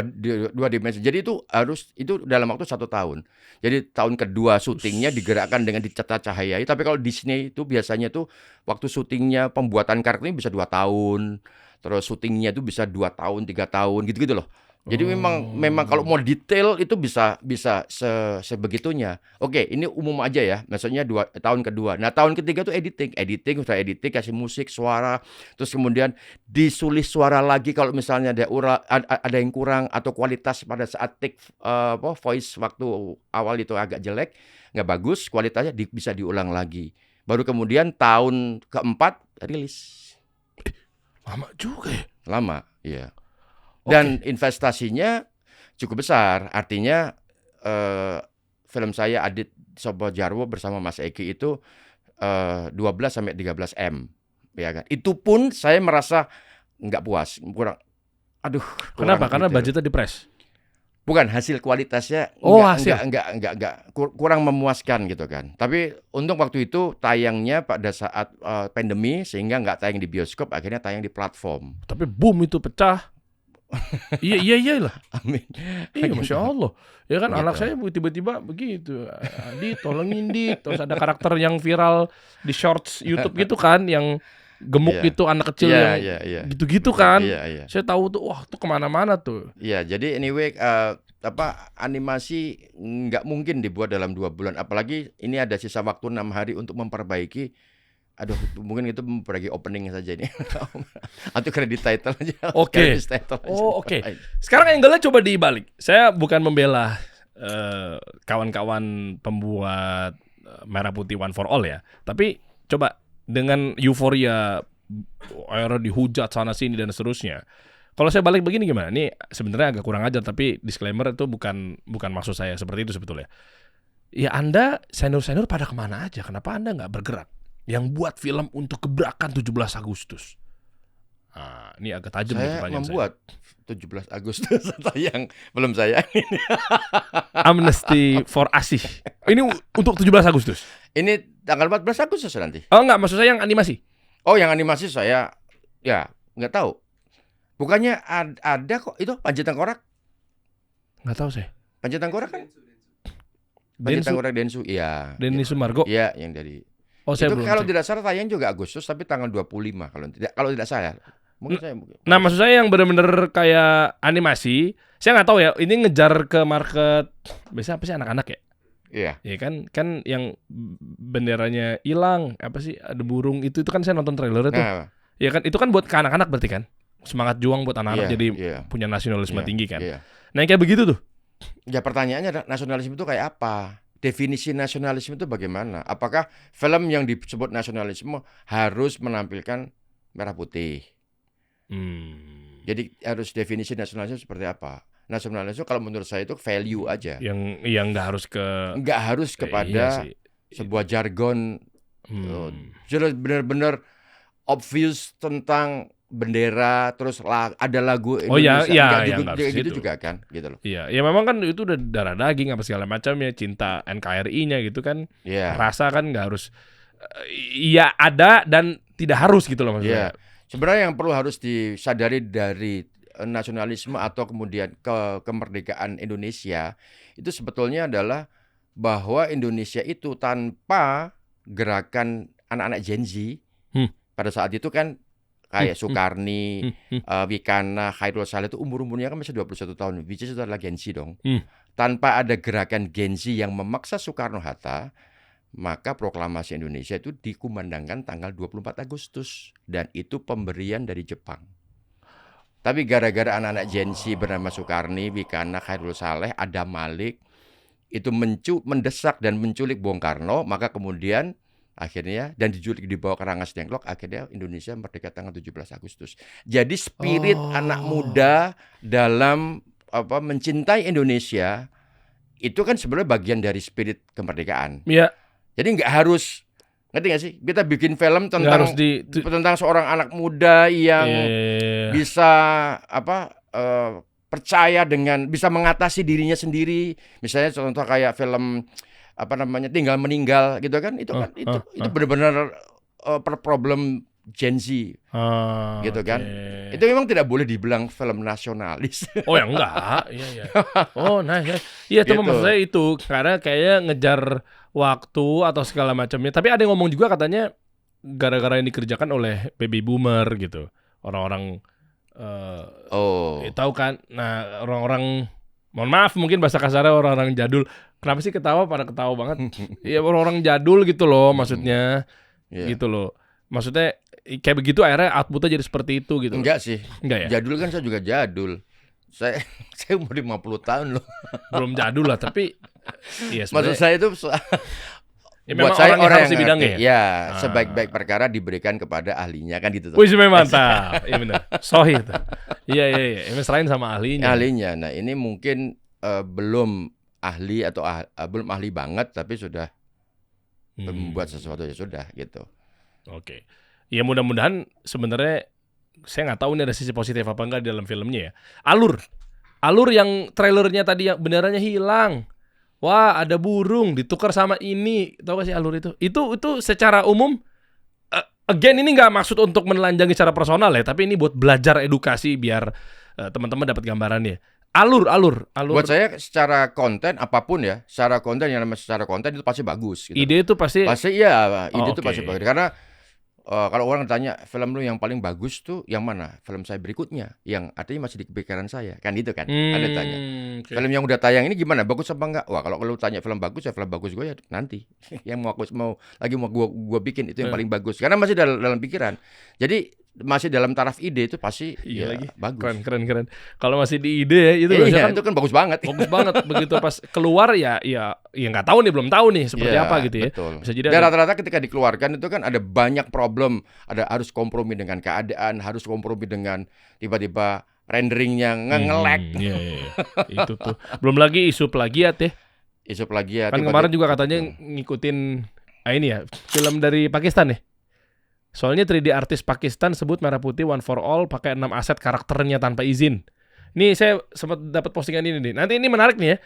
dua dimensi. Jadi itu dalam waktu 1 tahun. Jadi tahun kedua syutingnya digerakkan dengan dicetak cahaya. Tapi kalau Disney itu biasanya tuh waktu syutingnya pembuatan karakternya bisa 2 tahun. Terus syutingnya itu bisa 2 tahun, 3 tahun gitu-gitu loh. Jadi memang kalau mau detail itu bisa sebegitunya. Oke, ini umum aja ya. Maksudnya tahun kedua. Nah, tahun ketiga tuh editing, kasih musik, suara, terus kemudian disulis suara lagi kalau misalnya ada yang kurang atau kualitas pada saat take voice waktu awal itu agak jelek, nggak bagus, kualitasnya bisa diulang lagi. Baru kemudian tahun keempat rilis. Lama juga ya? Lama, iya. Dan investasinya cukup besar. Artinya film saya Adit Sopo Jarwo bersama Mas Eki itu 12 sampai 13 M, ya kan. Itu pun saya merasa nggak puas, kurang. Kenapa? Karena budgetnya dipres. Bukan, hasil kualitasnya enggak kurang memuaskan gitu kan. Tapi untung waktu itu tayangnya pada saat pandemi sehingga nggak tayang di bioskop, akhirnya tayang di platform. Tapi boom itu pecah. Iya lah. Amin. Iya, Masya Allah. Ya kan gitu. Anak saya tiba-tiba begitu. Tolongin terus ada karakter yang viral di shorts YouTube gitu kan, yang gemuk gitu, anak kecil yang gitu-gitu kan. Saya tahu tuh, wah tuh kemana-mana tuh. Iya, jadi anyway animasi nggak mungkin dibuat dalam 2 bulan, apalagi ini ada sisa waktu 6 hari untuk memperbaiki. Aduh, mungkin itu memperbaiki opening saja ini. Atau credit title aja. Oke. Oke. Sekarang angle-nya coba dibalik. Saya bukan membela kawan-kawan pembuat Merah Putih One for All ya. Tapi coba dengan euforia akhirnya dihujat sana sini dan seterusnya. Kalau saya balik begini gimana? Ini sebenarnya agak kurang ajar, tapi disclaimer itu bukan maksud saya seperti itu sebetulnya. Ya Anda senior pada kemana aja? Kenapa Anda nggak bergerak? Yang buat film untuk gebrakan 17 Agustus. Nah, ini agak tajam nih pertanyaan saya. Membuat 17 Agustus tayang belum saya. Amnesty for Asih. Ini untuk 17 Agustus. Ini tanggal 14 Agustus nanti. Oh enggak, maksud saya yang animasi. Oh, yang animasi saya ya nggak tahu. Bukannya ada kok itu Panji Tengkorak? Nggak tahu saya. Panji Tengkorak kan? Panji Tengkorak Densu, iya. Denny Sumargo. Iya, yang dari. Oh, saya itu belum kalau cek. tidak salah tayang juga Agustus, tapi tanggal 25 kalau tidak salah. Mungkin saya. Nah, maksud saya yang benar-benar kayak animasi, saya nggak tahu ya. Ini ngejar ke market biasanya apa sih anak-anak ya? Iya. Ya kan yang benderanya hilang, apa sih? Ada burung itu kan saya nonton trailer itu. Nah, Ya kan itu kan buat ke anak-anak berarti kan? Semangat juang buat anak-anak jadi punya nasionalisme tinggi kan. Nah, yang kayak begitu tuh. Ya pertanyaannya adalah nasionalisme itu kayak apa? Definisi nasionalisme itu bagaimana? Apakah film yang disebut nasionalisme harus menampilkan merah putih? Jadi harus definisi nasionalisme seperti apa? Nasionalisme kalau menurut saya itu value aja. Yang nggak harus kepada sebuah jargon. Jelas benar-benar obvious tentang bendera, terus ada lagu Indonesia, gitu juga kan, gitu loh. Iya, ya memang kan itu udah darah daging apa segala macam ya, cinta NKRI-nya gitu kan, rasa kan nggak harus, iya ada dan tidak harus gitu loh maksudnya. Sebenarnya yang perlu harus disadari dari nasionalisme atau kemudian kemerdekaan Indonesia itu sebetulnya adalah bahwa Indonesia itu tanpa gerakan anak-anak Gen Z pada saat itu kan kayak Sukarni, Wikana, Khairul Saleh itu umurnya kan masih 21 tahun, which is itu adalah Gen Z dong. Tanpa ada gerakan Gen Z yang memaksa Soekarno-Hatta, maka proklamasi Indonesia itu dikumandangkan tanggal 24 Agustus. Dan itu pemberian dari Jepang. Tapi gara-gara anak-anak Gen Z bernama Sukarni, Wikana, Khairul Saleh, Adam Malik, itu mendesak dan menculik Bung Karno, maka kemudian akhirnya dan diculik dibawa ke Rangas Dengklok, akhirnya Indonesia merdeka tanggal 17 Agustus. Jadi spirit anak muda dalam mencintai Indonesia itu kan sebenarnya bagian dari spirit kemerdekaan. Iya. Jadi nggak harus, ngerti nggak sih? Kita bikin film tentang seorang anak muda yang bisa percaya dengan bisa mengatasi dirinya sendiri. Misalnya contoh kayak film Tinggal Meninggal gitu kan, itu benar-benar problem Gen Z gitu kan. Itu memang tidak boleh dibilang film nasionalis. Oh ya enggak, iya. Oh nah, iya itu maksud saya itu karena kayaknya ngejar waktu atau segala macamnya. Tapi ada yang ngomong juga katanya gara-gara yang dikerjakan oleh baby boomer gitu, orang-orang tahu kan. Nah orang-orang mohon maaf mungkin bahasa kasarnya orang-orang jadul. Kenapa sih ketawa banget? Ya orang-orang jadul gitu loh maksudnya. Gitu loh. Maksudnya kayak begitu akhirnya outputnya jadi seperti itu gitu. Enggak sih. Enggak ya? Jadul kan saya juga jadul. Saya umur 50 tahun loh. Belum jadul lah tapi ya maksud saya itu buat saya orang yang bidangnya ya. Sebaik-baik perkara diberikan kepada ahlinya kan gitu tuh. Wih, mantap. Iya benar. Sohih itu. Iya. Ini selain sama ahlinya. Nah, ini mungkin belum ahli atau belum ahli banget tapi sudah membuat sesuatu ya sudah gitu. Oke. Ya mudah-mudahan sebenarnya saya nggak tahu ini ada sisi positif apa enggak di dalam filmnya ya. Alur yang trailernya tadi yang benerannya hilang. Wah, ada burung ditukar sama ini. Tahu gak sih alur itu? Itu secara umum again ini nggak maksud untuk menelanjangi secara personal ya, tapi ini buat belajar edukasi biar teman-teman dapat gambarannya. Alur. Buat saya secara konten apapun ya, secara konten yang namanya secara konten itu pasti bagus gitu. Ide itu pasti ide itu pasti bagus karena kalau orang tanya film lu yang paling bagus tuh yang mana? Film saya berikutnya, yang artinya masih di pikiran saya, kan itu kan. Ada tanya. Okay. Film yang udah tayang ini gimana? Bagus apa enggak? Wah, kalau lu tanya film bagus ya film bagus gue ya nanti. Yang mau gua bikin itu yang paling bagus. Karena masih dalam pikiran. Jadi masih dalam taraf ide itu pasti lagi. bagus. Keren. Kalau masih di ide ya itu kan, itu kan bagus banget. Bagus banget. Begitu pas keluar ya nggak tahu nih, belum tahu nih seperti apa gitu ya. Betul. Bisa jadi dan rata-rata ketika dikeluarkan itu kan ada banyak problem. Ada harus kompromi dengan keadaan, harus kompromi dengan tiba-tiba renderingnya nge-lag. Iya. Itu tuh. Belum lagi isu plagiat ya. Isu plagiat. Kan kemarin juga katanya ngikutin ini ya, film dari Pakistan ya. Soalnya 3D artis Pakistan sebut Merah Putih One for All pakai 6 aset karakternya tanpa izin. Nih saya sempat dapat postingan ini nih. Nanti ini menarik nih ya.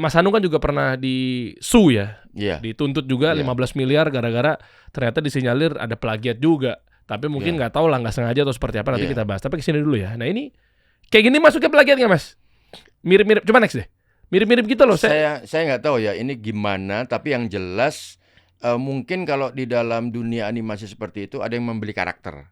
Mas Hanung kan juga pernah di-sue ya. Dituntut juga 15 miliar gara-gara ternyata disinyalir ada plagiat juga. Tapi mungkin nggak tahu lah, nggak sengaja atau seperti apa, nanti kita bahas. Tapi kesini dulu ya. Nah ini kayak gini masuknya plagiat nggak Mas? Mirip-mirip, coba next deh. Mirip-mirip gitu loh. Saya nggak tahu ya ini gimana, tapi yang jelas mungkin kalau di dalam dunia animasi seperti itu ada yang membeli karakter.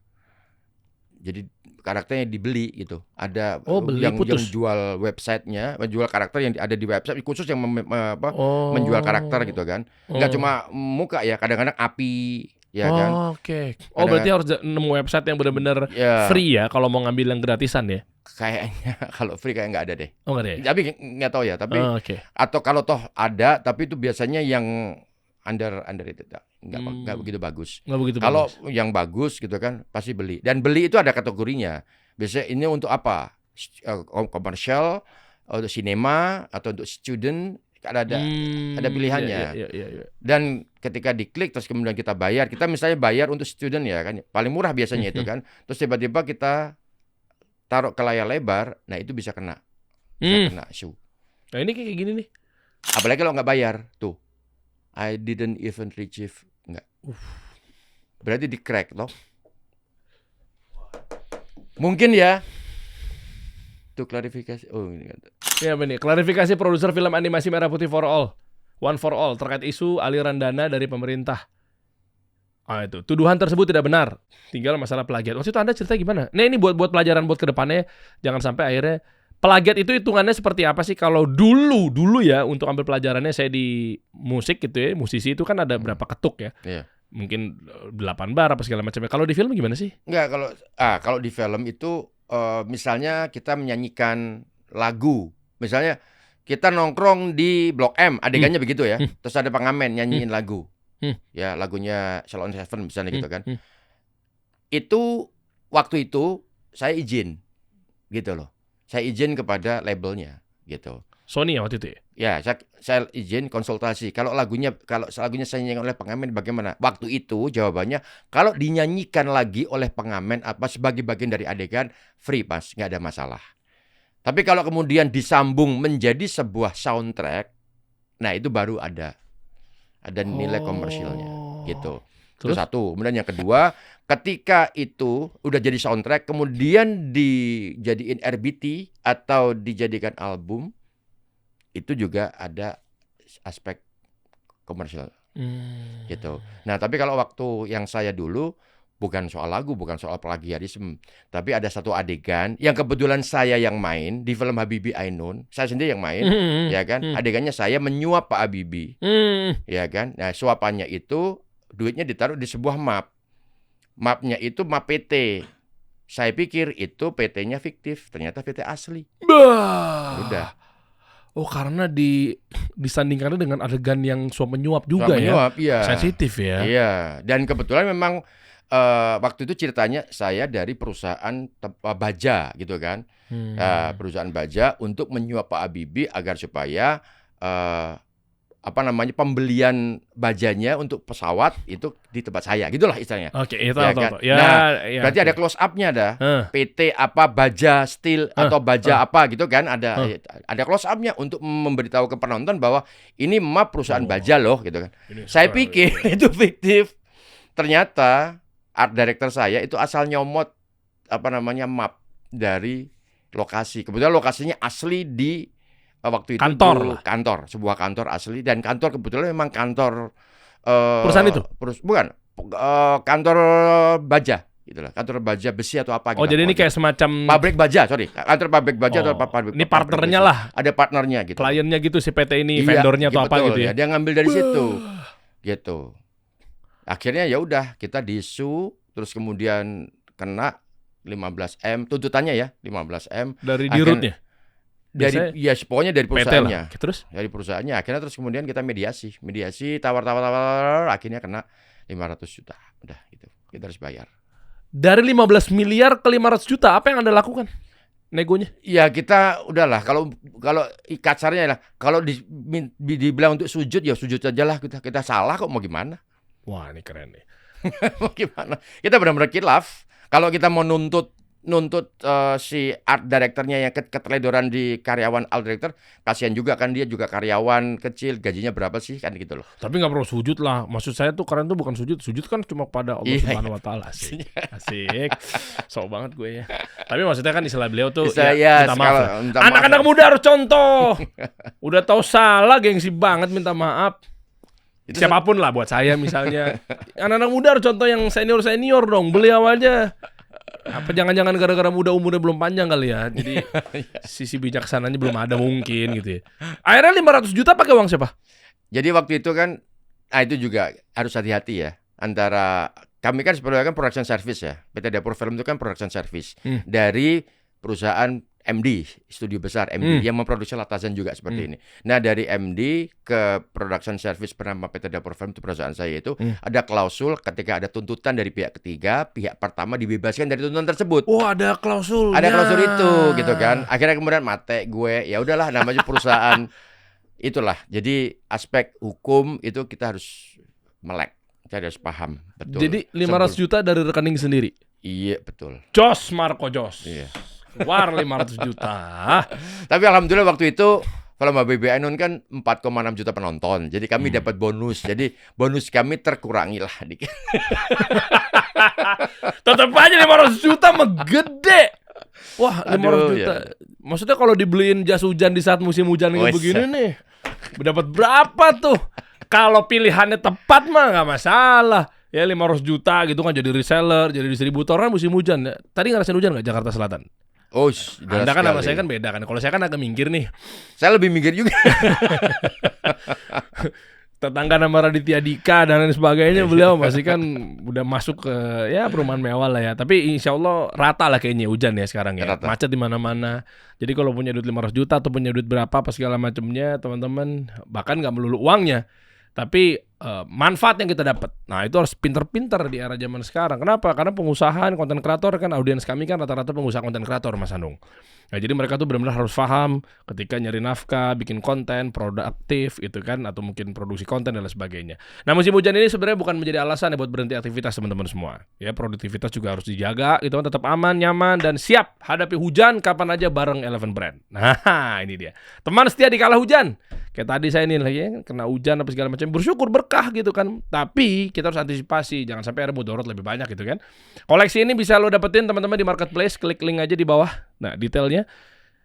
Jadi karakternya dibeli gitu. Ada yang jual websitenya, menjual karakter yang ada di website khusus yang menjual karakter gitu kan. Nggak cuma muka ya, kadang-kadang api ya kan. Oke. Berarti harus nemu website yang benar-benar free ya kalau mau ngambil yang gratisan ya. Kayaknya kalau free kayak nggak ada deh. Nggak ada ya? Tapi nggak tahu ya. Tapi atau kalau toh ada, tapi itu biasanya yang underrated, nggak begitu bagus. Kalau yang bagus gitu kan pasti beli. Dan beli itu ada kategorinya. Biasanya ini untuk apa? Komersial, untuk sinema atau untuk student, ada pilihannya. Dan ketika diklik terus kemudian kita bayar, kita misalnya bayar untuk student ya kan, paling murah biasanya itu kan. Terus tiba-tiba kita taruh ke layar lebar, nah itu bisa kena shoe. Nah ini kayak gini nih. Apalagi kalau nggak bayar tuh. I didn't even retrieve. Enggak. Berarti di crack loh. Mungkin ya. Itu klarifikasi. Oh ini kan. Ya benar. Klarifikasi produser film animasi Merah Putih for All, One for All terkait isu aliran dana dari pemerintah. Itu tuduhan tersebut tidak benar. Tinggal masalah plagiat. Waktu itu Anda cerita gimana? Nah ini buat pelajaran buat kedepannya. Jangan sampai akhirnya plagiat itu hitungannya seperti apa sih? Kalau dulu ya untuk ambil pelajarannya saya di musik gitu ya, musisi itu kan ada berapa ketuk ya? Mungkin 8 bar apa segala macamnya. Kalau di film gimana sih? Enggak, kalau di film itu misalnya kita menyanyikan lagu. Misalnya kita nongkrong di Blok M, adegannya begitu ya. Terus ada pengamen nyanyiin lagu. Ya, lagunya Salon Seven misalnya gitu kan. Itu waktu itu saya izin gitu loh. Saya izin kepada labelnya gitu. Sony ya waktu itu ya? Ya, saya izin konsultasi. Kalau lagunya saya nyanyikan oleh pengamen bagaimana? Waktu itu jawabannya kalau dinyanyikan lagi oleh pengamen apa sebagai bagian dari adegan free pas, nggak ada masalah. Tapi kalau kemudian disambung menjadi sebuah soundtrack, nah itu baru ada nilai komersialnya gitu. Itu satu. Kemudian yang kedua, ketika itu udah jadi soundtrack, kemudian dijadiin RBT atau dijadikan album, itu juga ada aspek komersial gitu. Nah, tapi kalau waktu yang saya dulu bukan soal lagu, bukan soal plagiarisme, tapi ada satu adegan yang kebetulan saya yang main di film Habibie Ainun, saya sendiri yang main, ya kan? Adegannya saya menyuap Pak Habibie, ya kan? Nah, suapannya itu duitnya ditaruh di sebuah map. Mapnya itu map PT. Saya pikir itu PT-nya fiktif, ternyata PT asli. Udah. Oh, karena disandingkannya dengan adegan yang suap menyuap juga ya. Iya. Sensitif ya. Iya. Dan kebetulan memang waktu itu ceritanya saya dari perusahaan baja gitu kan. Perusahaan baja untuk menyuap Pak Habibie agar supaya pembelian bajanya untuk pesawat itu di tempat saya, gitulah istilahnya. Oke, itu ya, kan? Berarti ada close up-nya ada. PT apa baja steel atau baja apa gitu kan, ada close up-nya untuk memberitahu ke penonton bahwa ini map perusahaan baja loh gitu kan. Saya pikir itu fiktif. Ternyata art director saya itu asal nyomot map dari lokasi. Kebetulan lokasinya asli di waktu itu sebuah kantor asli, dan kantor kebetulan memang kantor perusahaan itu? Bukan, kantor baja gitulah, kantor baja besi atau apa gitu. Oh, jadi ini kayak semacam pabrik baja, kantor pabrik baja atau pabrik. Ini partnernya lah. Ada partnernya gitu. Kliennya gitu si PT ini, vendornya atau apa gitu ya. Dia ngambil dari situ. Gitu. Akhirnya ya udah kita disu, terus kemudian kena 15M tuntutannya ya, 15M dari dirutnya. Dari ya pokoknya dari perusahaannya. Terus dari perusahaannya. Akhirnya terus kemudian kita mediasi, tawar, akhirnya kena 500 juta. Udah gitu. Kita harus bayar. Dari 15 miliar ke 500 juta, apa yang Anda lakukan? Negonya? Ya kita udahlah, kalau kasarnya lah, kalau dibilang untuk sujud ya sujud aja lah, kita salah kok, mau gimana? Wah, ini keren nih. Mau gimana? Kita benar-benar khilaf. Kalau kita mau nuntut si art directornya yang keteledoran di karyawan art director, kasihan juga kan, dia juga karyawan kecil, gajinya berapa sih kan gitu loh. Tapi nggak perlu sujud lah. Maksud saya tuh keren tuh bukan sujud kan cuma pada Allah Subhanahu Wa Taala. Asik. Sok banget gue ya. Tapi maksudnya kan istilah beliau tuh minta maaf. Anak-anak muda harus contoh. Udah tahu salah gengsi banget minta maaf. Itu siapapun lah, buat saya misalnya. Anak-anak muda harus contoh yang senior dong. Beliau aja. Apa jangan-jangan gara-gara muda umurnya belum panjang kali ya. Jadi sisi bijaksananya belum ada mungkin gitu ya. Akhirnya 500 juta pakai uang siapa? Jadi waktu itu kan itu juga harus hati-hati ya. Antara kami kan sebenarnya kan production service ya. PT Dapur Film itu kan production service dari perusahaan MD, studio besar MD yang memproduksi Latasan juga seperti ini. Nah, dari MD ke production service bernama PT Dapur Film, itu perusahaan saya itu ada klausul ketika ada tuntutan dari pihak ketiga, pihak pertama dibebaskan dari tuntutan tersebut. Oh, ada klausul. Ada klausul itu gitu kan. Akhirnya kemudian mate gue, ya udahlah namanya perusahaan itulah. Jadi aspek hukum itu kita harus melek. Kita harus paham betul. Jadi 500 juta dari rekening sendiri. Iya, betul. Jos Marco Jos. Iya. War 500 juta. Tapi alhamdulillah waktu itu film Habibie Ainun kan 4,6 juta penonton. Jadi kami dapat bonus. Jadi bonus kami terkurangi lah dikit. Tetap aja 500 juta mah gede. Wah, 500 juta. Ya. Maksudnya kalau dibeliin jas hujan di saat musim hujan kayak begini nih, dapat berapa tuh? Kalau pilihannya tepat mah nggak masalah. Ya 500 juta gitu kan, jadi reseller, jadi distributor kan musim hujan. Tadi ngerasain hujan nggak Jakarta Selatan? Oh, Anda kan sama saya kan beda kan. Kalau saya kan agak minggir nih. Saya lebih minggir juga. Tetangga nama Raditya Dika dan lain sebagainya, beliau pasti kan udah masuk ke ya perumahan mewah lah ya. Tapi insya Allah rata lah kayaknya hujan ya sekarang ya. Rata. Macet di mana-mana. Jadi kalau punya duit 500 juta atau punya duit berapa apa segala macamnya, teman-teman, bahkan nggak melulu uangnya, tapi manfaat yang kita dapat. Nah, itu harus pinter-pinter di era zaman sekarang. Kenapa? Karena pengusahaan, konten kreator kan, audiens kami kan rata-rata pengusaha konten kreator, Mas Anung. Nah, jadi mereka tuh benar-benar harus paham ketika nyari nafkah, bikin konten, produktif gitu kan, atau mungkin produksi konten dan lain sebagainya. Nah, musim hujan ini sebenarnya bukan menjadi alasan ya buat berhenti aktivitas teman-teman semua. Ya, produktivitas juga harus dijaga, gitu kan, tetap aman, nyaman, dan siap hadapi hujan kapan aja bareng Eleven Brand. Nah, ini dia. Teman setia di kala hujan. Kayak tadi saya ini lagi kena hujan apa segala macam, bersyukur berkah gitu kan. Tapi kita harus antisipasi, jangan sampai ada mudorot lebih banyak gitu kan. Koleksi ini bisa lo dapetin teman-teman di marketplace, klik link aja di bawah. Nah, detailnya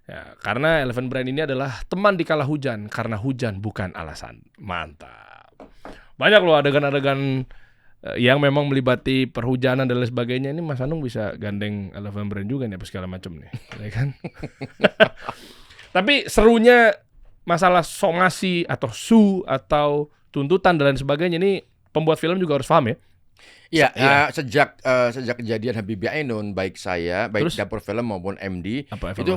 ya, karena Eleven Brand ini adalah teman di kala hujan, karena hujan bukan alasan. Mantap. Banyak loh adegan-adegan yang memang melibati perhujanan dan lain sebagainya. Ini Mas Anung bisa gandeng Eleven Brand juga nih apa segala macam nih, ya kan? Tapi serunya masalah somasi atau atau tuntutan dan lain sebagainya ini pembuat film juga harus paham ya. Iya, sejak kejadian Habibie Ainun, baik saya, baik Dapur Film maupun MD, itu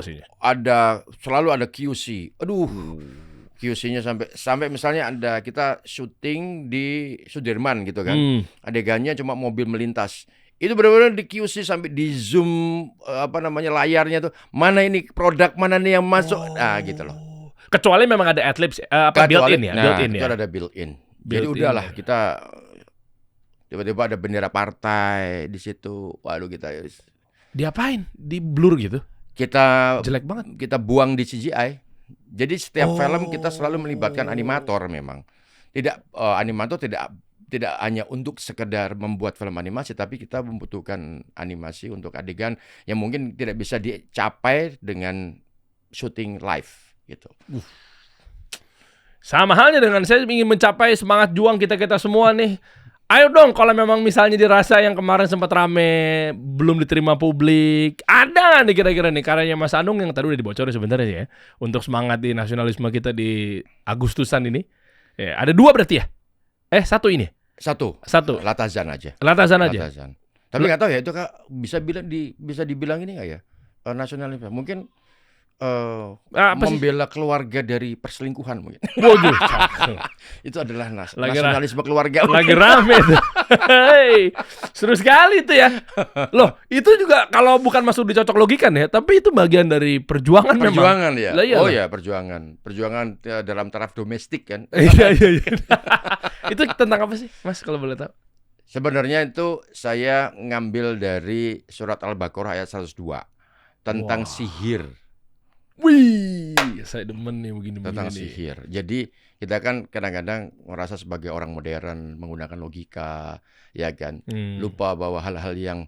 selalu ada QC. Aduh, QC-nya sampai misalnya kita syuting di Sudirman gitu kan, adegannya cuma mobil melintas. Itu benar-benar di QC sampai di zoom layarnya tuh, mana ini produk, mana nih yang masuk, gitu loh. Kecuali memang ada adlibs built-in ya, built-in ya. Itu ada built-in. Jadi udahlah kita tiba-tiba ada bendera partai di situ. Waduh, kita diapain? Di blur gitu. Kita jelek banget. Kita buang di CGI. Jadi setiap film kita selalu melibatkan animator memang. Animator tidak hanya untuk sekedar membuat film animasi, tapi kita membutuhkan animasi untuk adegan yang mungkin tidak bisa dicapai dengan syuting live gitu. Sama halnya dengan saya ingin mencapai semangat juang kita semua nih. Ayo dong, kalau memang misalnya dirasa yang kemarin sempat rame belum diterima publik, ada nggak nih kira-kira nih karyanya Mas Anung yang tadi udah dibocorin sebenarnya ya, untuk semangat di nasionalisme kita di Agustusan ini? Ya, ada 2 berarti ya? 1 ini? Satu. Latazan aja. Latazan. Tapi nggak tahu ya itu Kak bisa dibilang ini nggak ya? Nasionalisme. Mungkin membela keluarga dari perselingkuhan mungkin. Waduh, itu adalah nasionalisme keluarga. Lagi rame tuh. Hey, seru sekali itu ya. Loh, itu juga kalau bukan masuk dicocok logikan ya, tapi itu bagian dari perjuangan memang. Perjuangan ya. Oh ya, perjuangan dalam taraf domestik kan. Iya. Itu tentang apa sih, Mas, kalau boleh tahu? Sebenarnya itu saya ngambil dari surat Al-Baqarah ayat 102 tentang sihir. Wih, saya demen nih begini-begini tentang sihir. Jadi kita kan kadang-kadang merasa sebagai orang modern menggunakan logika, ya kan. Lupa bahwa hal-hal yang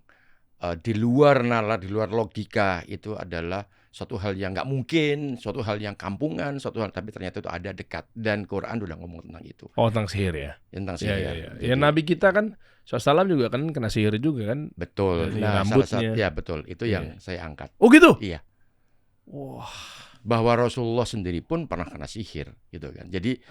di luar nalar, di luar logika itu adalah suatu hal yang nggak mungkin, suatu hal yang kampungan, suatu hal tapi ternyata itu ada dekat dan Quran udah ngomong tentang itu. Oh, tentang sihir ya. Tentang sihir. Ya. Ya, Nabi kita kan SAW juga kan kena sihir juga kan. Betul. Nah, rambutnya. Ya betul. Itu yang saya angkat. Oh gitu? Iya. Wah. Bahwa Rasulullah sendiri pun pernah kena sihir gitu kan. Jadi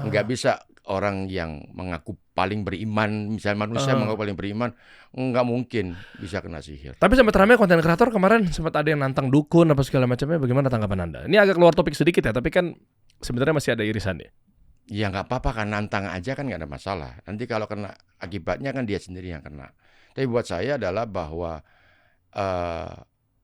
nggak bisa orang yang mengaku paling beriman, misalnya manusia mengaku paling beriman, nggak mungkin bisa kena sihir. Tapi sempat ramai konten kreator kemarin sempat ada yang nantang dukun apa segala macamnya. Bagaimana tanggapan Anda? Ini agak keluar topik sedikit ya, tapi kan sebenarnya masih ada irisannya. Ya nggak apa-apa kan, nantang aja kan nggak ada masalah. Nanti kalau kena akibatnya kan dia sendiri yang kena. Tapi buat saya adalah bahwa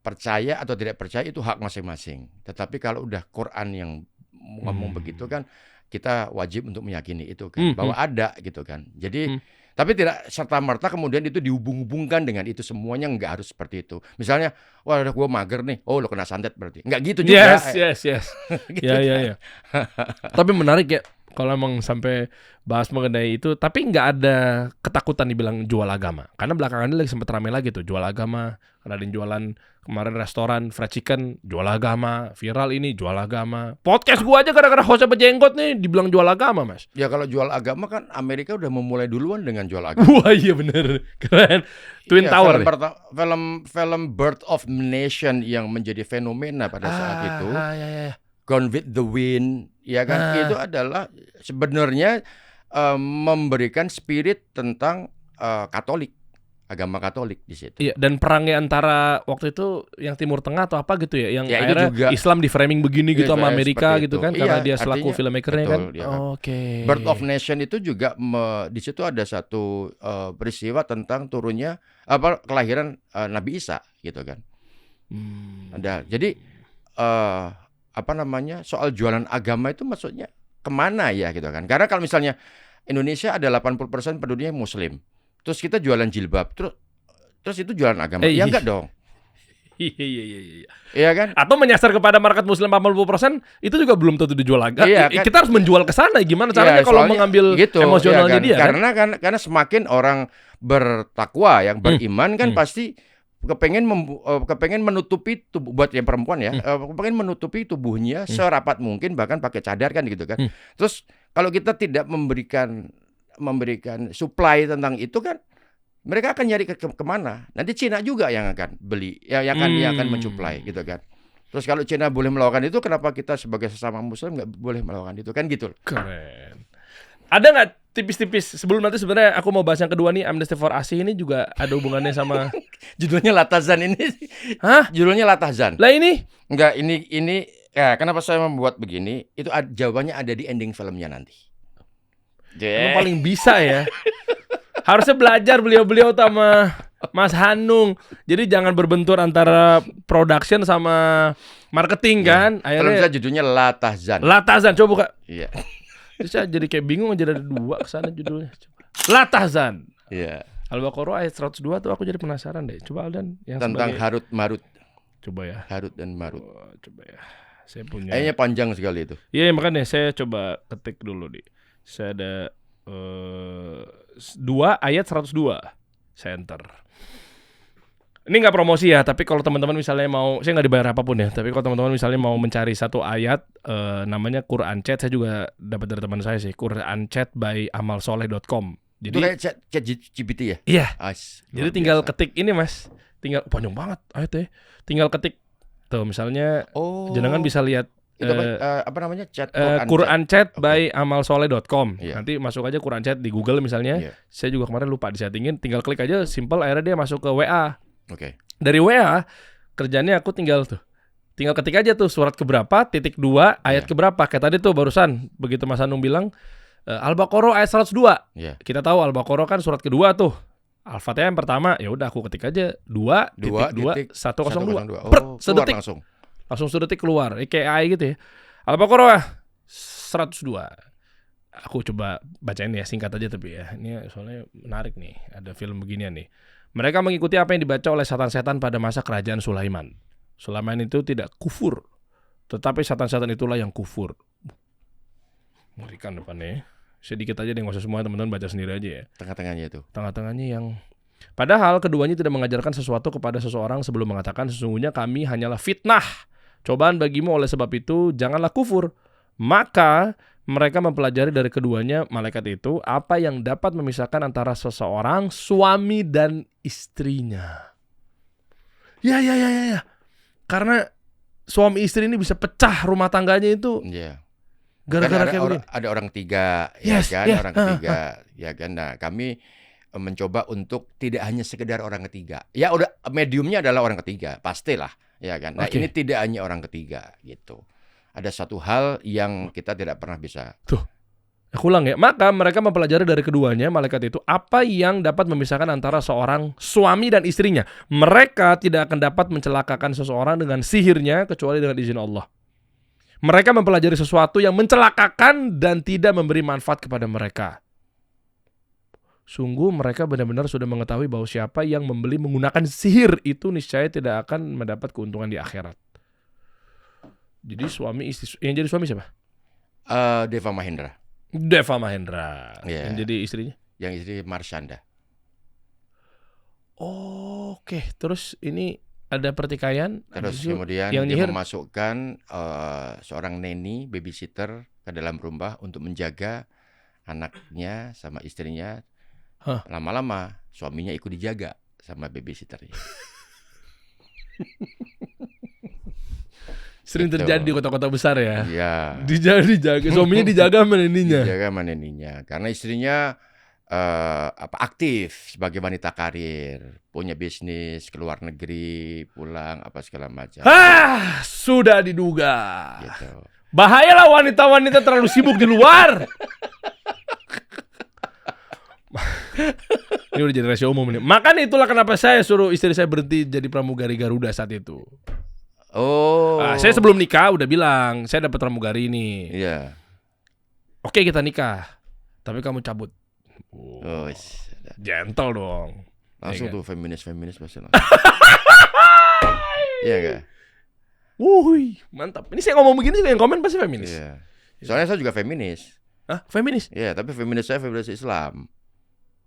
percaya atau tidak percaya itu hak masing-masing. Tetapi kalau udah Quran yang ngomong begitu kan, kita wajib untuk meyakini itu kan, bahwa ada gitu kan. Jadi tapi tidak serta-merta kemudian itu dihubung-hubungkan dengan itu semuanya, nggak harus seperti itu. Misalnya, wah udah gue mager nih, oh lo kena santet berarti. Nggak gitu juga. Yes. Gitu Ya. Tapi menarik ya kalau emang sampai bahas mengenai itu, tapi nggak ada ketakutan dibilang jual agama. Karena belakangan ini lagi sempat ramai lagi tuh jual agama. Karena ada yang jualan kemarin restoran fried chicken jual agama, viral ini jual agama. Podcast gua aja gara-gara hostnya berjenggot nih dibilang jual agama, Mas. Ya kalau jual agama kan Amerika udah memulai duluan dengan jual agama. Wah iya bener, keren. Twin Tower. Film Birth of Nation yang menjadi fenomena pada saat itu. Ya. Gone with the Wind, ya kan? Itu adalah sebenarnya memberikan spirit tentang Katolik. Agama Katolik di situ. Iya, dan perangnya antara waktu itu yang Timur Tengah atau apa gitu ya, yang ya, akhirnya juga, Islam di framing begini gitu sama Amerika gitu kan, karena dia selaku filmmakernya kan. Ya. Oke. Birth of Nation itu juga di situ ada satu peristiwa tentang turunnya kelahiran Nabi Isa gitu kan. Ada. Jadi soal jualan agama itu maksudnya kemana ya gitu kan? Karena kalau misalnya Indonesia ada 80% penduduknya Muslim. Terus kita jualan jilbab, terus itu jualan agama. Ya enggak dong. Iya. Iya kan? Atau menyasar kepada market muslim 80%, itu juga belum tentu dijual agama. Iya, kan? Kita harus menjual ke sana. Gimana caranya kalau mengambil gitu, emosionalnya dia kan? Karena semakin orang bertakwa, yang beriman kan pasti kepengen menutupi tubuh, buat yang perempuan ya, kepengen menutupi tubuhnya serapat mungkin, bahkan pakai cadar kan gitu kan. Terus kalau kita tidak memberikan supply tentang itu kan, mereka akan nyari kemana? Nanti Cina juga yang akan beli, yang akan mensuplai gitu kan. Terus kalau Cina boleh melakukan itu, kenapa kita sebagai sesama Muslim nggak boleh melakukan itu kan gitu? Keren. Ada nggak tipis-tipis sebelum nanti sebenarnya aku mau bahas yang kedua nih, Amnesty for Asih ini juga ada hubungannya sama judulnya Latazan ini? Hah? Judulnya Latazan. Lah ini? Enggak, ini ya, kenapa saya membuat begini? Itu jawabannya ada di ending filmnya nanti. Emang paling bisa ya. Harusnya belajar beliau-beliau sama Mas Hanung. Jadi jangan berbentur antara production sama marketing kan. Akhirnya film judulnya Latazan. Coba buka. Iya. Terus saya jadi kayak bingung aja, ada 2 kesana judulnya. Latazan. Iya. Al-Baqarah ayat 102 tuh aku jadi penasaran deh. Coba Aldan yang tentang Harut Marut. Coba ya. Harut dan Marut. Coba ya. Saya punya. Kayaknya panjang sekali itu. Iya, makanya saya coba ketik dulu nih. Saya ada 2 ayat 102. Saya enter. Ini nggak promosi ya, tapi kalau teman-teman misalnya mau, saya nggak dibayar apapun ya, tapi kalau teman-teman misalnya mau mencari satu ayat, namanya Quran Chat, saya juga dapat dari teman saya sih, Quran Chat by amalsoleh.com. Jadi itu kayak chat GPT ya? Iya. Jadi tinggal ketik ini Mas. Tinggal panjang banget ayatnya. Tinggal ketik tuh misalnya jenengan bisa lihat itu apa namanya? Quran Chat by amalsoleh.com. Iya. Nanti masuk aja Quran Chat di Google misalnya. Iya. Saya juga kemarin lupa disettingin, tinggal klik aja simple, akhirnya dia masuk ke WA. Oke. Dari WA kerjanya aku tinggal ketik aja tuh surat keberapa, titik 2, ayat keberapa. Kayak tadi tuh barusan begitu Mas Anung bilang Al-Baqarah ayat 102. Iya. Kita tahu Al-Baqarah kan surat kedua tuh. Al-Fatihah yang pertama, ya udah aku ketik aja 2.2.102. Sedetik langsung sedetik keluar. Kayak AI gitu ya. Al-Baqarah 102. Aku coba bacain ya, singkat aja tapi ya. Ini soalnya menarik nih, ada film beginian nih. Mereka mengikuti apa yang dibaca oleh setan-setan pada masa kerajaan Sulaiman. Sulaiman itu tidak kufur, tetapi setan-setan itulah yang kufur. Mengerikan depannya. Sedikit aja deh, nggak usah semua, teman-teman baca sendiri aja ya. Tengah-tengahnya itu. Tengah-tengahnya yang padahal keduanya tidak mengajarkan sesuatu kepada seseorang sebelum mengatakan sesungguhnya kami hanyalah fitnah, cobaan bagimu, oleh sebab itu janganlah kufur. Maka mereka mempelajari dari keduanya malaikat itu apa yang dapat memisahkan antara seseorang, suami dan istrinya. Ya. Karena suami istri ini bisa pecah rumah tangganya itu. Iya. Gara-gara kayak begini. Ada orang ketiga, orang ketiga, ya kan. Nah, kami mencoba untuk tidak hanya sekedar orang ketiga. Ya udah, mediumnya adalah orang ketiga, pastilah, ya kan. Nah, ini tidak hanya orang ketiga gitu. Ada satu hal yang kita tidak pernah bisa. Tuh, aku ulang ya. Maka mereka mempelajari dari keduanya malaikat itu apa yang dapat memisahkan antara seorang suami dan istrinya. Mereka tidak akan dapat mencelakakan seseorang dengan sihirnya kecuali dengan izin Allah. Mereka mempelajari sesuatu yang mencelakakan dan tidak memberi manfaat kepada mereka. Sungguh mereka benar-benar sudah mengetahui bahwa siapa yang membeli menggunakan sihir itu niscaya tidak akan mendapat keuntungan di akhirat. Jadi suami istri, yang jadi suami siapa? Deva Mahendra. Yeah. Yang jadi istrinya? Yang istri Marshanda. Oke. Terus ini ada pertikaian. Terus kemudian yang dia memasukkan seorang neni, babysitter ke dalam rumah untuk menjaga anaknya sama istrinya. Lama-lama suaminya ikut dijaga sama babysitternya. Sering gitu. terjadi di kota-kota besar ya. Iya. Dijaga, suaminya dijaga sama neninya. Dijaga sama neninya, karena istrinya aktif sebagai wanita karir, punya bisnis, keluar negeri, pulang apa segala macam. Sudah diduga. Gitu. Bahayalah wanita-wanita terlalu sibuk di luar. Ini udah jadi rahasia umum nih. Makanya itulah kenapa saya suruh istri saya berhenti jadi pramugari Garuda saat itu. Saya sebelum nikah udah bilang saya dapat pramugari ini. Iya. Oke, kita nikah, tapi kamu cabut. Gentle dong. Langsung tuh feminis pasti langsung. Iya gak? Wuih, mantap. Ini saya ngomong begini juga yang komen pasti feminis. Iya. Soalnya saya juga feminis. Feminis? Iya, tapi feminis saya feminis Islam.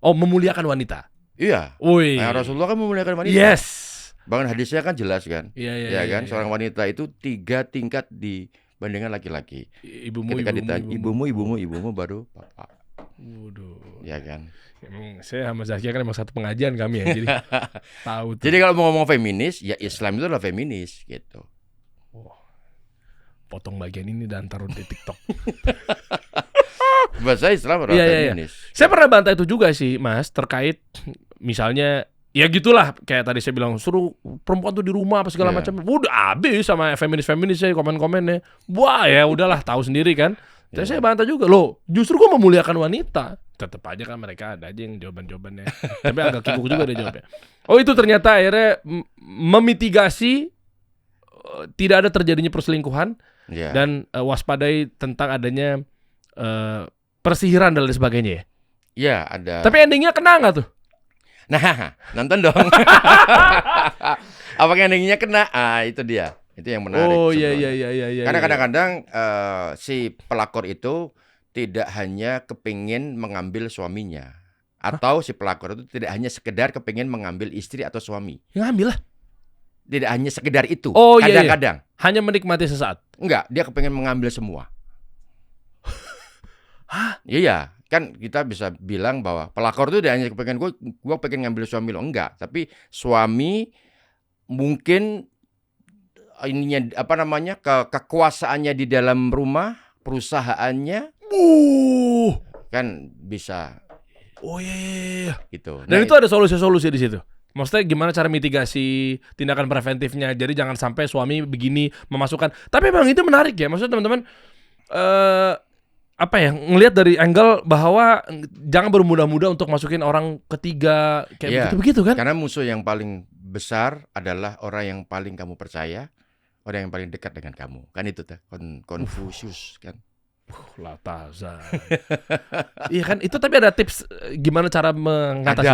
Memuliakan wanita. Iya. Nah, Rasulullah kan memuliakan wanita. Yes. Bahkan hadisnya kan jelas kan. Iya kan. Seorang wanita itu 3 tingkat dibandingkan laki-laki. Ketika ditanya ibumu baru bapak. Waduh. Ya kan. Emang saya sama Zakia kan emang satu pengajian kami ya, jadi tahu tuh. Jadi kalau mau ngomong feminis, ya Islam itu adalah feminis gitu. Potong bagian ini dan taruh di TikTok. Bahasa Islam adalah feminis. Saya pernah bantah itu juga sih, Mas, terkait misalnya ya gitulah, kayak tadi saya bilang suruh perempuan tuh di rumah apa segala macam. Udah habis sama feminis saya komen-komennya. Wah, ya udahlah, tahu sendiri kan. Tapi saya bantah juga, loh, justru gue memuliakan wanita. Tetap aja kan mereka ada aja yang jawaban-jawabannya. Tapi agak kikuk juga dia jawabnya. Itu ternyata akhirnya memitigasi tidak ada terjadinya perselingkuhan dan waspadai tentang adanya persihiran dan lain sebagainya ya. Iya, ada. Tapi endingnya kena nggak tuh? Nah, nonton dong. Apakah endingnya kena? Itu dia. Itu yang menarik. Iya. Karena kadang-kadang si pelakor itu tidak hanya kepingin mengambil suaminya, atau si pelakor itu tidak hanya sekedar kepingin mengambil istri atau suami. Ngambil lah. Tidak hanya sekedar itu. Kadang-kadang. Hanya menikmati sesaat. Enggak, dia kepingin mengambil semua. Iya. Kan kita bisa bilang bahwa pelakor itu hanya pengen gue pengen ngambil suami lo, enggak. Tapi suami mungkin ininya kekuasaannya di dalam rumah, perusahaannya, kan bisa. Oh iya. Gitu. Dan itu ada solusi-solusi di situ. Maksudnya gimana cara mitigasi tindakan preventifnya? Jadi jangan sampai suami begini memasukkan. Tapi memang itu menarik ya. Maksudnya teman-teman ngelihat dari angle bahwa jangan bermudah-mudah untuk masukin orang ketiga kayak begitu kan? Karena musuh yang paling besar adalah orang yang paling kamu percaya, orang yang paling dekat dengan kamu. Kan itu tuh Confucius kan. Latazan. Iya kan, itu tapi ada tips gimana cara mengatasi?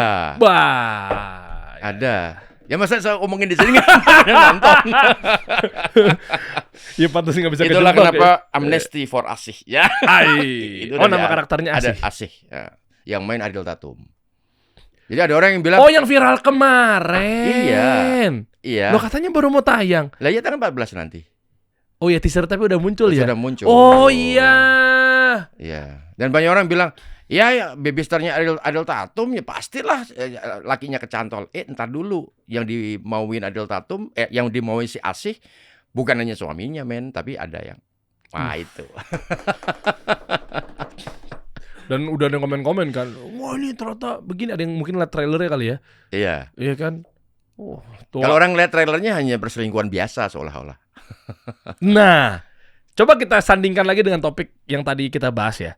Ada. Ya masa saya omongin di sini nggak nonton. Ya pantas nggak bisa kejebak. Itulah kenapa Amnesty for Asih. Ya. Nama karakternya Asih. Ada Asih. Ya. Yang main Ariel Tatum. Jadi ada orang yang bilang, oh yang viral kemarin. Iya. Lo katanya baru mau tayang. Lah ya tanggal 14 nanti. Oh ya teaser tapi udah muncul ya? Sudah muncul. Oh iya. Iya. Dan banyak orang bilang, ya baby starnya Ariel Tatum ya pastilah lakinya kecantol. Entar dulu, yang dimauin Ariel Tatum, yang dimauin si Asih bukan hanya suaminya men, tapi ada yang itu. Dan udah ada komen-komen kan, wah ini ternyata begini, ada yang mungkin lihat trailernya kali ya? Iya kan? Kalau orang lihat trailernya hanya perselingkuhan biasa seolah-olah. Nah, coba kita sandingkan lagi dengan topik yang tadi kita bahas ya.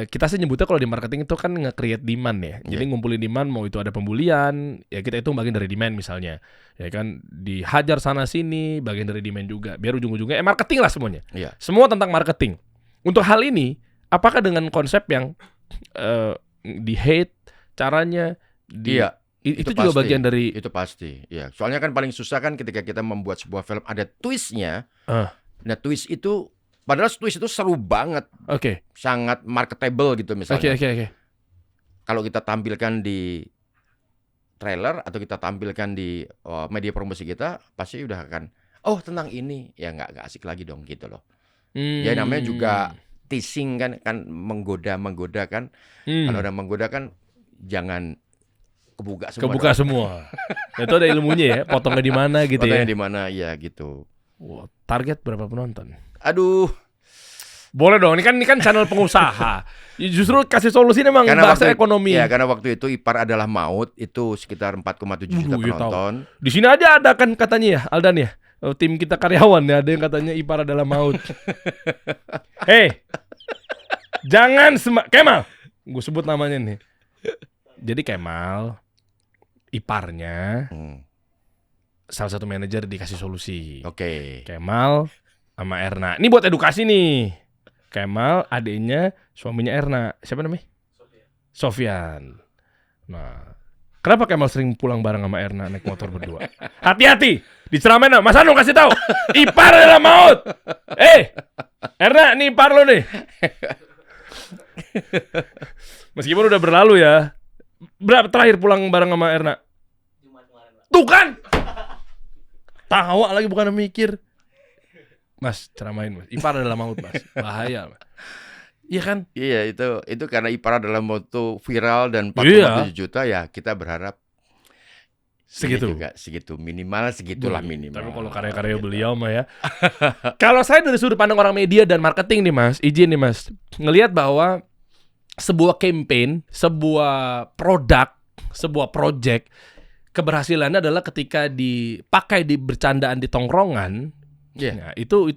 Kita sih nyebutnya kalau di marketing itu kan nge-create demand ya. Jadi ngumpulin demand, mau itu ada pembulian, ya kita itu bagian dari demand misalnya. Ya kan, dihajar sana sini, bagian dari demand juga. Biar ujung-ujungnya marketing lah semuanya. Semua tentang marketing. Untuk hal ini, apakah dengan konsep yang di hate caranya itu juga pasti, bagian dari itu pasti. Ya, soalnya kan paling susah kan ketika kita membuat sebuah film ada twistnya. Nah, twist itu padahal twist itu seru banget. Sangat marketable gitu misalnya. Kalau kita tampilkan di trailer atau kita tampilkan di media promosi kita, pasti udah akan tentang ini. Ya nggak asik lagi dong gitu loh. Ya namanya juga teasing kan menggoda kan. Kalau udah menggoda kan jangan kebuka semua. Itu ada ilmunya ya, potongnya di mana gitu. Potongnya di mana ya gitu. Target berapa penonton? Aduh. Boleh dong, ini kan channel pengusaha. Justru kasih solusi memang bahasa ekonomi. Ya, karena waktu itu Ipar Adalah Maut itu sekitar 4,7 juta penonton. Di sini aja ada kan katanya ya, Aldan ya. Tim kita karyawan ya, ada yang katanya Ipar Adalah Maut. Jangan Kemal. Gue sebut namanya nih. Jadi Kemal iparnya salah satu manajer dikasih solusi. Kemal sama Erna. Ini buat edukasi nih. Kemal adiknya suaminya Erna. Siapa namanya? Sofian. Nah, kenapa Kemal sering pulang bareng sama Erna naik motor berdua? Hati-hati. Diceramain Mas Anu kasih tahu. Ipar Adalah Maut. Erna nih ipar lo nih. Meskipun udah berlalu ya. Berapa terakhir pulang bareng sama Erna? Tuh kan? Tawa lagi bukan mikir. Mas, ceramain Mas. Ipar Adalah Maut Mas. Bahaya Mas. Iya kan? Iya itu karena Ipar Adalah Maut tuh viral dan 4,7 juta ya kita berharap segitu minimal segitulah minimal. Tapi kalau karya-karya beliau mah ya. Kalau saya dari sudut pandang orang media dan marketing nih Mas, izin nih Mas, ngelihat bahwa sebuah campaign, sebuah produk, sebuah project keberhasilannya adalah ketika dipakai di bercandaan di tongkrongan. Nah, itu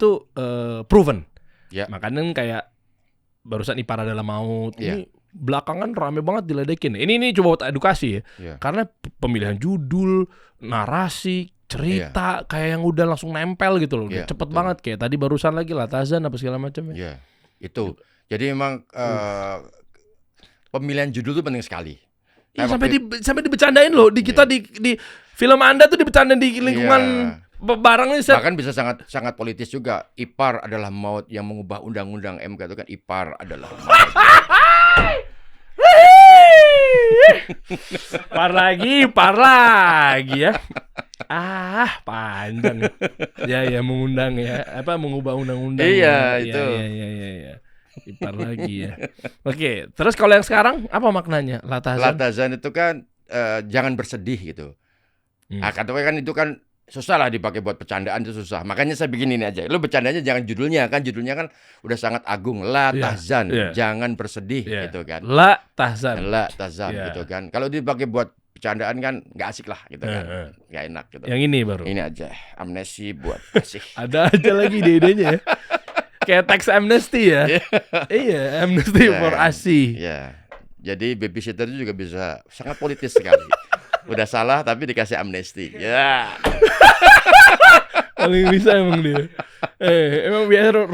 proven. Makanya kayak barusan Ipar Adalah Maut ini belakangan rame banget diledekin. Ini coba buat edukasi ya. Karena pemilihan judul, narasi, cerita kayak yang udah langsung nempel gitu loh. Cepet banget kayak tadi barusan lagi Latazan apa segala macam ya. Itu. Jadi memang pemilihan judul itu penting sekali. Sampai dibecandain loh di kita di film Anda tuh dibecandain di lingkungan barangnya. Bahkan bisa sangat politis juga. Ipar Adalah Maut yang mengubah undang-undang MK itu kan Ipar Adalah Maut. Par lagi ya. Panjang. Ya mengundang ya. Mengubah undang-undang. Iya, itu. Iya. Ipar lagi ya. Oke, terus kalau yang sekarang apa maknanya? Latazan? Latazan itu kan jangan bersedih gitu. Katanya kan itu kan susah lah dipakai buat bercandaan, itu susah. Makanya saya bikin ini aja. Lu bercandanya jangan judulnya kan udah sangat agung. Latazan, jangan bersedih gitu kan. Latazan gitu kan. Kalau dipakai buat bercandaan kan nggak asik lah gitu kan. Nggak enak gitu. Yang ini baru. Ini aja, amnesti buat kasih. Ada aja lagi ide-idenya ya. Kayak tax amnesty ya. Iya, amnesty for ASI. Iya. Jadi babysitter itu juga bisa sangat politis sekali. Udah salah tapi dikasih amnesti. Ya. Paling bisa emang dia. Emang biasa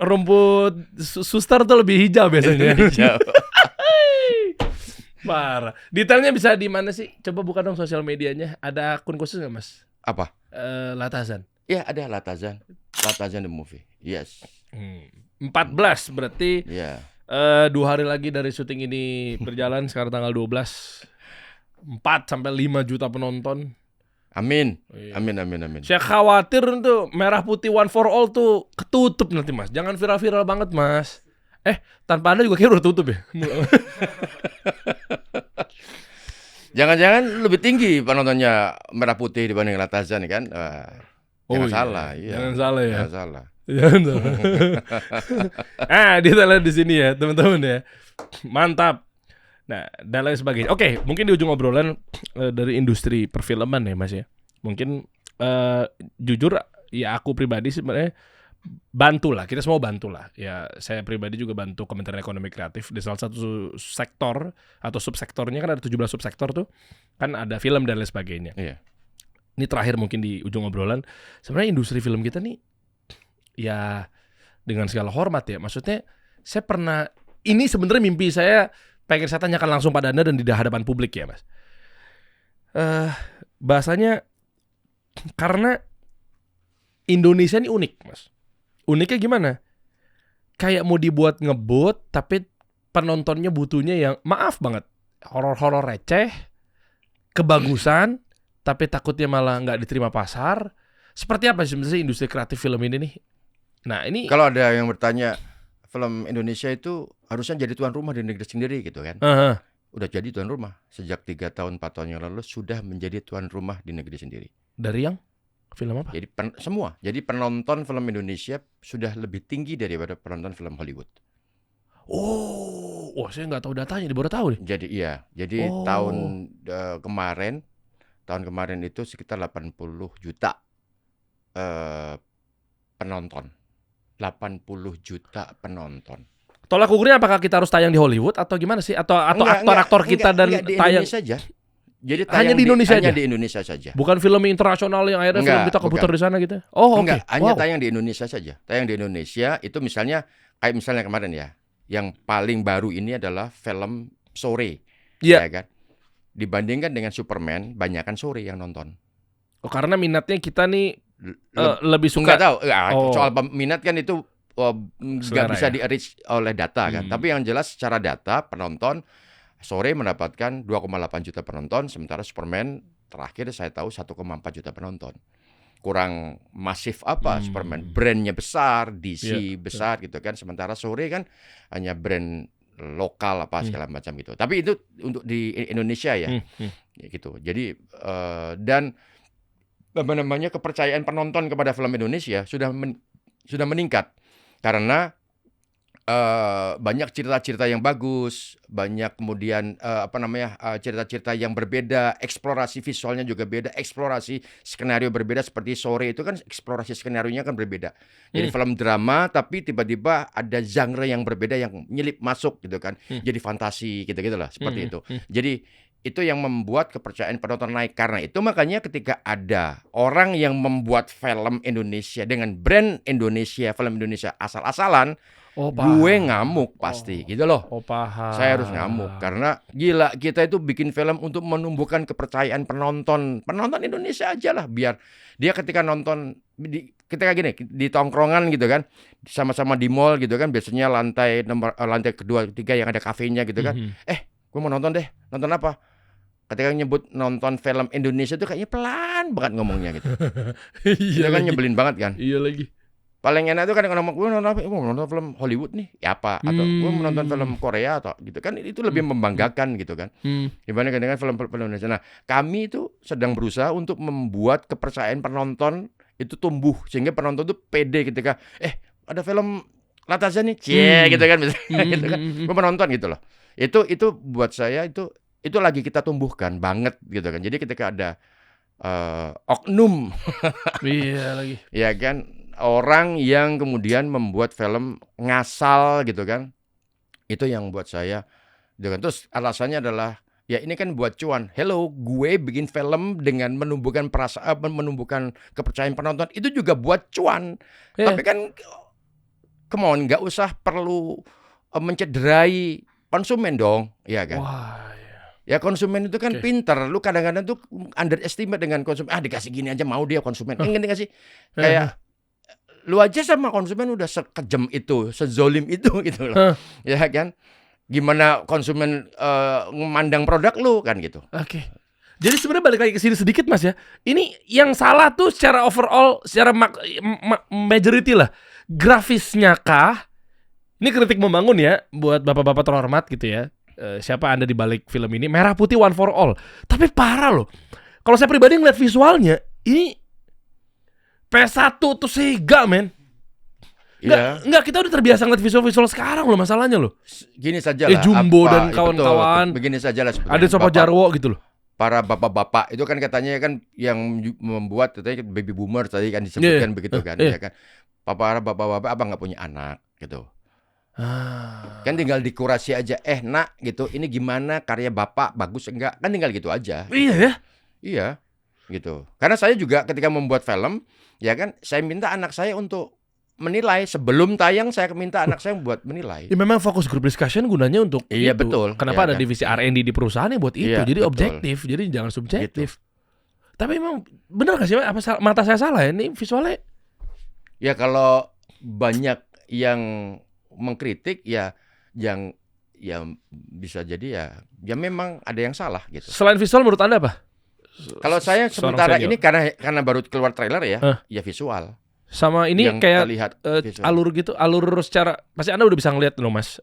rumput suster tuh lebih hijau biasanya. Hijau. Parah. Detailnya bisa di mana sih? Coba buka dong sosial medianya. Ada akun khusus nggak, Mas? Apa? Latazan. Iya, ada Latazan the movie. Yes. 14 berarti. Iya. 2 hari lagi dari syuting ini berjalan, sekarang tanggal 12. 4-5 juta penonton. Amin. Iya. Amin. Saya khawatir tuh Merah Putih One for All tuh ketutup nanti, Mas. Jangan viral-viral banget, Mas. Tanpa Anda juga kira udah tutup ya? Jangan-jangan lebih tinggi penontonnya Merah Putih dibanding Latazan kan? Jangan salah, iya. Jangan salah ya. Jangan salah. Kita lihat di sini ya, teman-teman ya. Mantap. Nah, dan lain sebagainya. Oke, mungkin di ujung obrolan dari industri perfilman ya, Mas ya. Mungkin jujur ya aku pribadi sebenarnya bantulah, kita semua bantulah. Ya, saya pribadi juga bantu Kementerian Ekonomi Kreatif di salah satu sektor atau subsektornya kan ada 17 subsektor tuh. Kan ada film dan lain sebagainya. Iya. Ini terakhir mungkin di ujung obrolan, sebenarnya industri film kita nih ya dengan segala hormat ya. Maksudnya saya pernah, ini sebenarnya mimpi saya pengen saya tanyakan langsung pada Anda dan di hadapan publik ya, Mas. Bahasanya karena Indonesia ini unik, Mas. Uniknya gimana? Kayak mau dibuat ngebut, tapi penontonnya butuhnya yang maaf banget, horor-horor receh, kebagusan, tapi takutnya malah nggak diterima pasar. Seperti apa sih sebenarnya industri kreatif film ini nih? Nah ini kalau ada yang bertanya, film Indonesia itu harusnya jadi tuan rumah di negeri sendiri gitu kan? Udah jadi tuan rumah sejak 3 tahun 4 tahun yang lalu sudah menjadi tuan rumah di negeri sendiri. Dari yang film apa? Jadi semua. Jadi penonton film Indonesia sudah lebih tinggi daripada penonton film Hollywood. Oh, saya nggak tahu datanya, baru tahu nih. Jadi iya. Jadi tahun kemarin itu sekitar 80 juta penonton. 80 juta penonton. Tolak ukurnya apakah kita harus tayang di Hollywood atau gimana sih? Atau aktor-aktor kita dan di tayang Indonesia saja. Jadi hanya di Indonesia aja? Hanya di Indonesia saja. Bukan film internasional yang akhirnya film kita keputar di sana gitu? Oh, oke. Hanya tayang di Indonesia saja. Tayang di Indonesia itu misalnya kemarin ya, yang paling baru ini adalah film Sore. Iya. Ya kan? Dibandingkan dengan Superman, banyakan sore yang nonton. Oh, karena minatnya kita nih lebih suka. Nggak tahu. Soal minat kan itu nggak bisa di-reach oleh data kan. Tapi yang jelas secara data penonton Sore mendapatkan 2,8 juta penonton, sementara Superman terakhir saya tahu 1,4 juta penonton. Kurang masif apa Superman? Brandnya besar, DC besar gitu kan. Sementara Sore kan hanya brand lokal apa segala macam gitu. Tapi itu untuk di Indonesia ya, gitu. Jadi dan kepercayaan penonton kepada film Indonesia sudah meningkat karena banyak cerita-cerita yang bagus, banyak kemudian cerita-cerita yang berbeda, eksplorasi visualnya juga beda, eksplorasi skenario berbeda. Seperti Sore itu kan eksplorasi skenarionya kan berbeda. Jadi film drama tapi tiba-tiba ada genre yang berbeda yang nyelip masuk gitu kan. Jadi fantasi gitu-gitu lah, seperti itu. Jadi itu yang membuat kepercayaan penonton naik. Karena itu makanya ketika ada orang yang membuat film Indonesia dengan brand Indonesia, film Indonesia asal-asalan, gue ngamuk pasti gitu loh. Saya harus ngamuk karena gila, kita itu bikin film untuk menumbuhkan kepercayaan penonton Indonesia aja lah, biar dia ketika nonton ketika gini di tongkrongan gitu kan, sama-sama di mall gitu kan, biasanya lantai kedua ketiga yang ada kafenya gitu kan. Gue mau nonton deh. Nonton apa? Ketika nyebut nonton film Indonesia tuh kayaknya pelan banget ngomongnya gitu. Iya kan, nyebelin banget kan? Iya lagi. Paling enak itu kan kalau gue nonton film Hollywood nih, ya apa? Atau gue menonton film Korea atau gitu kan, itu lebih membanggakan gitu kan, dibandingkan dengan film Indonesia. Nah, kami itu sedang berusaha untuk membuat kepercayaan penonton itu tumbuh sehingga penonton itu pede ketika ada film Latazan nih, gitu kan, gitu kan, gue menonton gitu loh. Itu buat saya itu lagi kita tumbuhkan banget gitu kan. Jadi ketika ada oknum, iya lagi, ya kan, orang yang kemudian membuat film ngasal gitu kan, itu yang buat saya gitu kan. Terus alasannya adalah ya ini kan buat cuan. Hello, gue bikin film dengan menumbuhkan perasaan, menumbuhkan kepercayaan penonton, itu juga buat cuan. Tapi kan come on, nggak usah perlu mencederai konsumen dong, ya kan? Wah. Ya konsumen itu kan pinter. Lu kadang-kadang tuh underestimate dengan konsumen. Dikasih gini aja mau dia konsumen. Ngerti gak sih? Kayak lu aja sama konsumen udah sekejam itu, sezolim itu gitu loh. Ya kan? Gimana konsumen memandang produk lu kan gitu. Oke. Jadi sebenarnya balik lagi ke sini sedikit Mas ya. Ini yang salah tuh secara overall, secara majority lah. Grafisnya kah? Ini kritik membangun ya buat bapak-bapak terhormat gitu ya. Siapa Anda di balik film ini? Merah Putih One for All. Tapi parah loh. Kalau saya pribadi ngeliat visualnya, ini PS1 tuh Sega, men. Enggak, kita udah terbiasa ngeliat visual sekarang loh, masalahnya loh. Gini saja lah. Jumbo dan kawan-kawan. Begini saja lah. Ada Sopo Jarwo gitu loh. Para bapak-bapak itu kan katanya kan yang membuat katanya baby boomer tadi kan disebutkan begitu kan, ya kan. Para bapak-bapak apa nggak punya anak gitu. Kan tinggal dikurasi aja, nak gitu, ini gimana karya bapak, bagus enggak, kan tinggal gitu aja. Iya ya. Iya gitu. Karena saya juga ketika membuat film, ya kan, saya minta anak saya untuk menilai sebelum tayang. Saya minta anak saya buat menilai. Ya memang fokus group discussion gunanya untuk iya, itu. Betul. Kenapa ya, ada kan? divisi R&D di perusahaannya buat itu. Iya, jadi betul. Objektif, jadi jangan subjektif Gitu. Tapi emang bener gak sih, apa mata saya salah ya ini visualnya? Ya kalau banyak yang mengkritik ya yang bisa jadi ya memang ada yang salah gitu. Selain visual menurut Anda apa? Kalau saya sementara ini karena baru keluar trailer ya visual. Sama ini yang kayak terlihat alur gitu, alur secara pasti Anda udah bisa ngeliat loh Mas,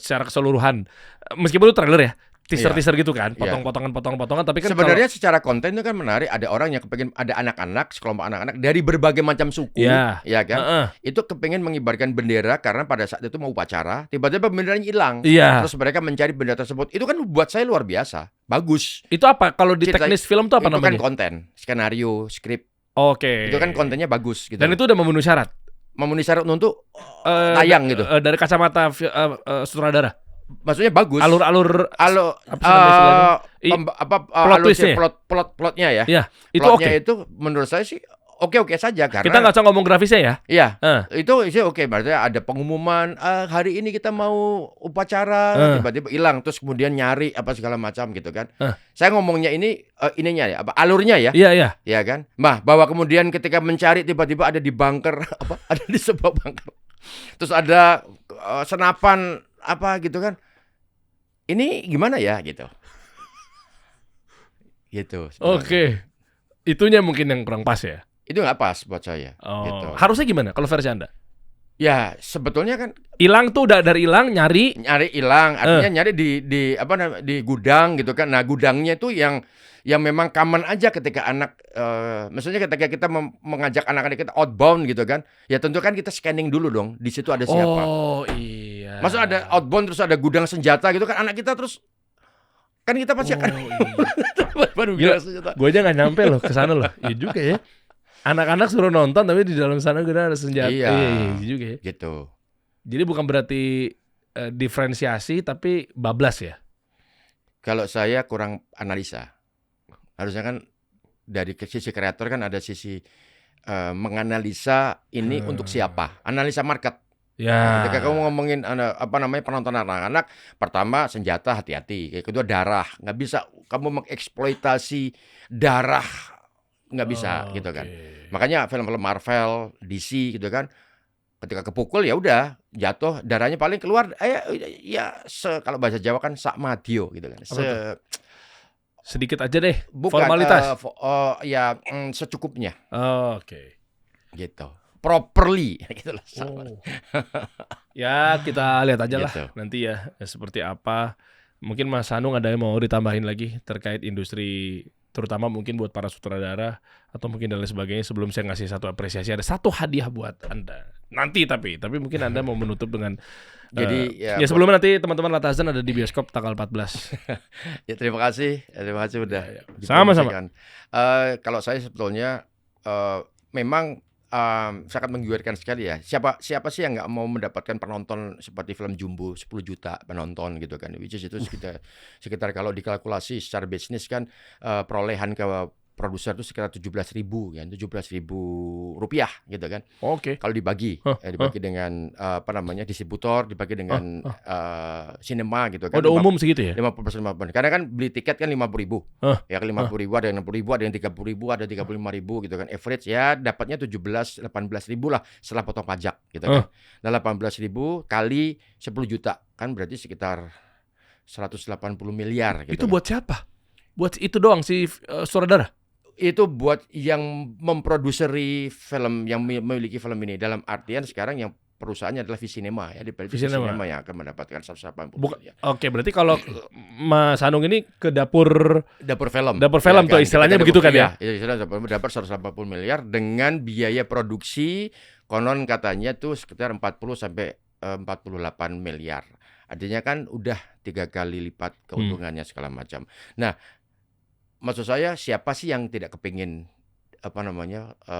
secara keseluruhan. Meskipun itu trailer ya, teaser gitu kan, potong-potongan, tapi kan sebenarnya secara konten itu kan menarik. Ada orang yang kepengen, ada anak-anak, sekelompok anak-anak dari berbagai macam suku, ya kan? Itu kepengen mengibarkan bendera karena pada saat itu mau upacara, tiba-tiba benderanya hilang. Terus mereka mencari bendera tersebut. Itu kan buat saya luar biasa, bagus. Itu apa? Kalau di teknis film itu apa namanya? Itu kan konten, skenario, skrip. Oke. Itu kan kontennya bagus gitu. Dan itu udah memenuhi syarat. Memenuhi syarat untuk tayang gitu. Dari kacamata sutradara. Maksudnya bagus. Plotnya ya. Iya, itu plotnya itu menurut saya sih oke saja karena kita nggak usah ngomong grafisnya ya. Iya. Itu sih oke. Berarti ada pengumuman hari ini kita mau upacara, tiba-tiba hilang, terus kemudian nyari apa segala macam gitu kan. Saya ngomongnya ininya ya, alurnya ya. Iya. Iya kan? Bahwa kemudian ketika mencari tiba-tiba ada di bunker ada di sebuah bunker. Terus ada senapan apa gitu kan. Ini gimana ya gitu. Gitu. Oke. Itunya mungkin yang kurang pas ya. Itu nggak pas buat saya. Gitu. Harusnya gimana kalau versi Anda? Ya sebetulnya kan hilang tuh udah dari hilang nyari hilang, artinya nyari di gudang gitu kan. Nah gudangnya itu yang memang common aja ketika anak, maksudnya ketika kita mengajak anak-anak kita outbound gitu kan, ya tentu kan kita scanning dulu dong, di situ ada siapa. Oh iya. Maksud ada outbound terus ada gudang senjata gitu kan, anak kita terus kan kita pasti akan baru senjata. Gue aja nggak nyampe loh ke sana loh. Iya juga ya. Anak-anak suruh nonton tapi di dalam sana gue ada senjata. Iya juga ya. Gitu. Jadi bukan berarti diferensiasi tapi bablas ya. Kalau saya kurang analisa. Harusnya kan dari sisi kreator kan ada sisi menganalisa ini untuk siapa, analisa market. Ya. Ketika kamu ngomongin penonton anak-anak, pertama senjata hati-hati, kedua darah, nggak bisa kamu mengeksploitasi darah, nggak bisa gitu kan. Makanya film-film Marvel, DC gitu kan, ketika kepukul ya udah jatuh, darahnya paling keluar kalau bahasa Jawa kan sak madio gitu kan. Sedikit aja deh. Bukan, formalitas. Secukupnya. Oke. Gitu. properly gitu loh. Ya kita lihat aja lah Gitu. nanti ya seperti apa. Mungkin Mas Hanung ada yang mau ditambahin lagi terkait industri, terutama mungkin buat para sutradara atau mungkin dan lain sebagainya. Sebelum saya ngasih satu apresiasi, ada satu hadiah buat Anda nanti, tapi mungkin Anda mau menutup dengan Jadi ya sebelumnya nanti teman-teman Latazan ada di bioskop tanggal 14. Ya terima kasih udah Ya. Sama-sama. Kalau saya sebetulnya memang sangat menggiurkan sekali ya. Siapa sih yang nggak mau mendapatkan penonton seperti film Jumbo 10 juta penonton gitu kan. Which is itu sekitar kalau dikalkulasi secara bisnis kan perolehan ke produser itu sekitar 17.000 ya, 17.000 rupiah gitu kan. Oke. Kalau dibagi dengan distributor, dibagi dengan sinema gitu kan. Udah umum segitu ya? 50%. Karena kan beli tiket kan 50.000. Ya 50.000, ada yang 60.000, ada yang 30.000, ada 35.000 gitu kan. Average ya dapatnya 18.000 lah setelah potong pajak gitu kan. Nah 18.000 kali 10 juta kan berarti sekitar 180 miliar gitu. Itu buat siapa? Buat itu doang si sutradara? Itu buat yang memproduksi film, yang memiliki film ini. Dalam artian sekarang yang perusahaannya adalah Visinema ya, di Visinema yang akan mendapatkan 180 miliar. Oke, berarti kalau Mas Hanung ini ke dapur film. Dapur film ya, tuh istilahnya begitu kan ya? Iya, istilahnya dapat 180 miliar dengan biaya produksi konon katanya tuh sekitar 40 sampai 48 miliar. Artinya kan udah 3 kali lipat keuntungannya segala macam. Nah, maksud saya siapa sih yang tidak kepingin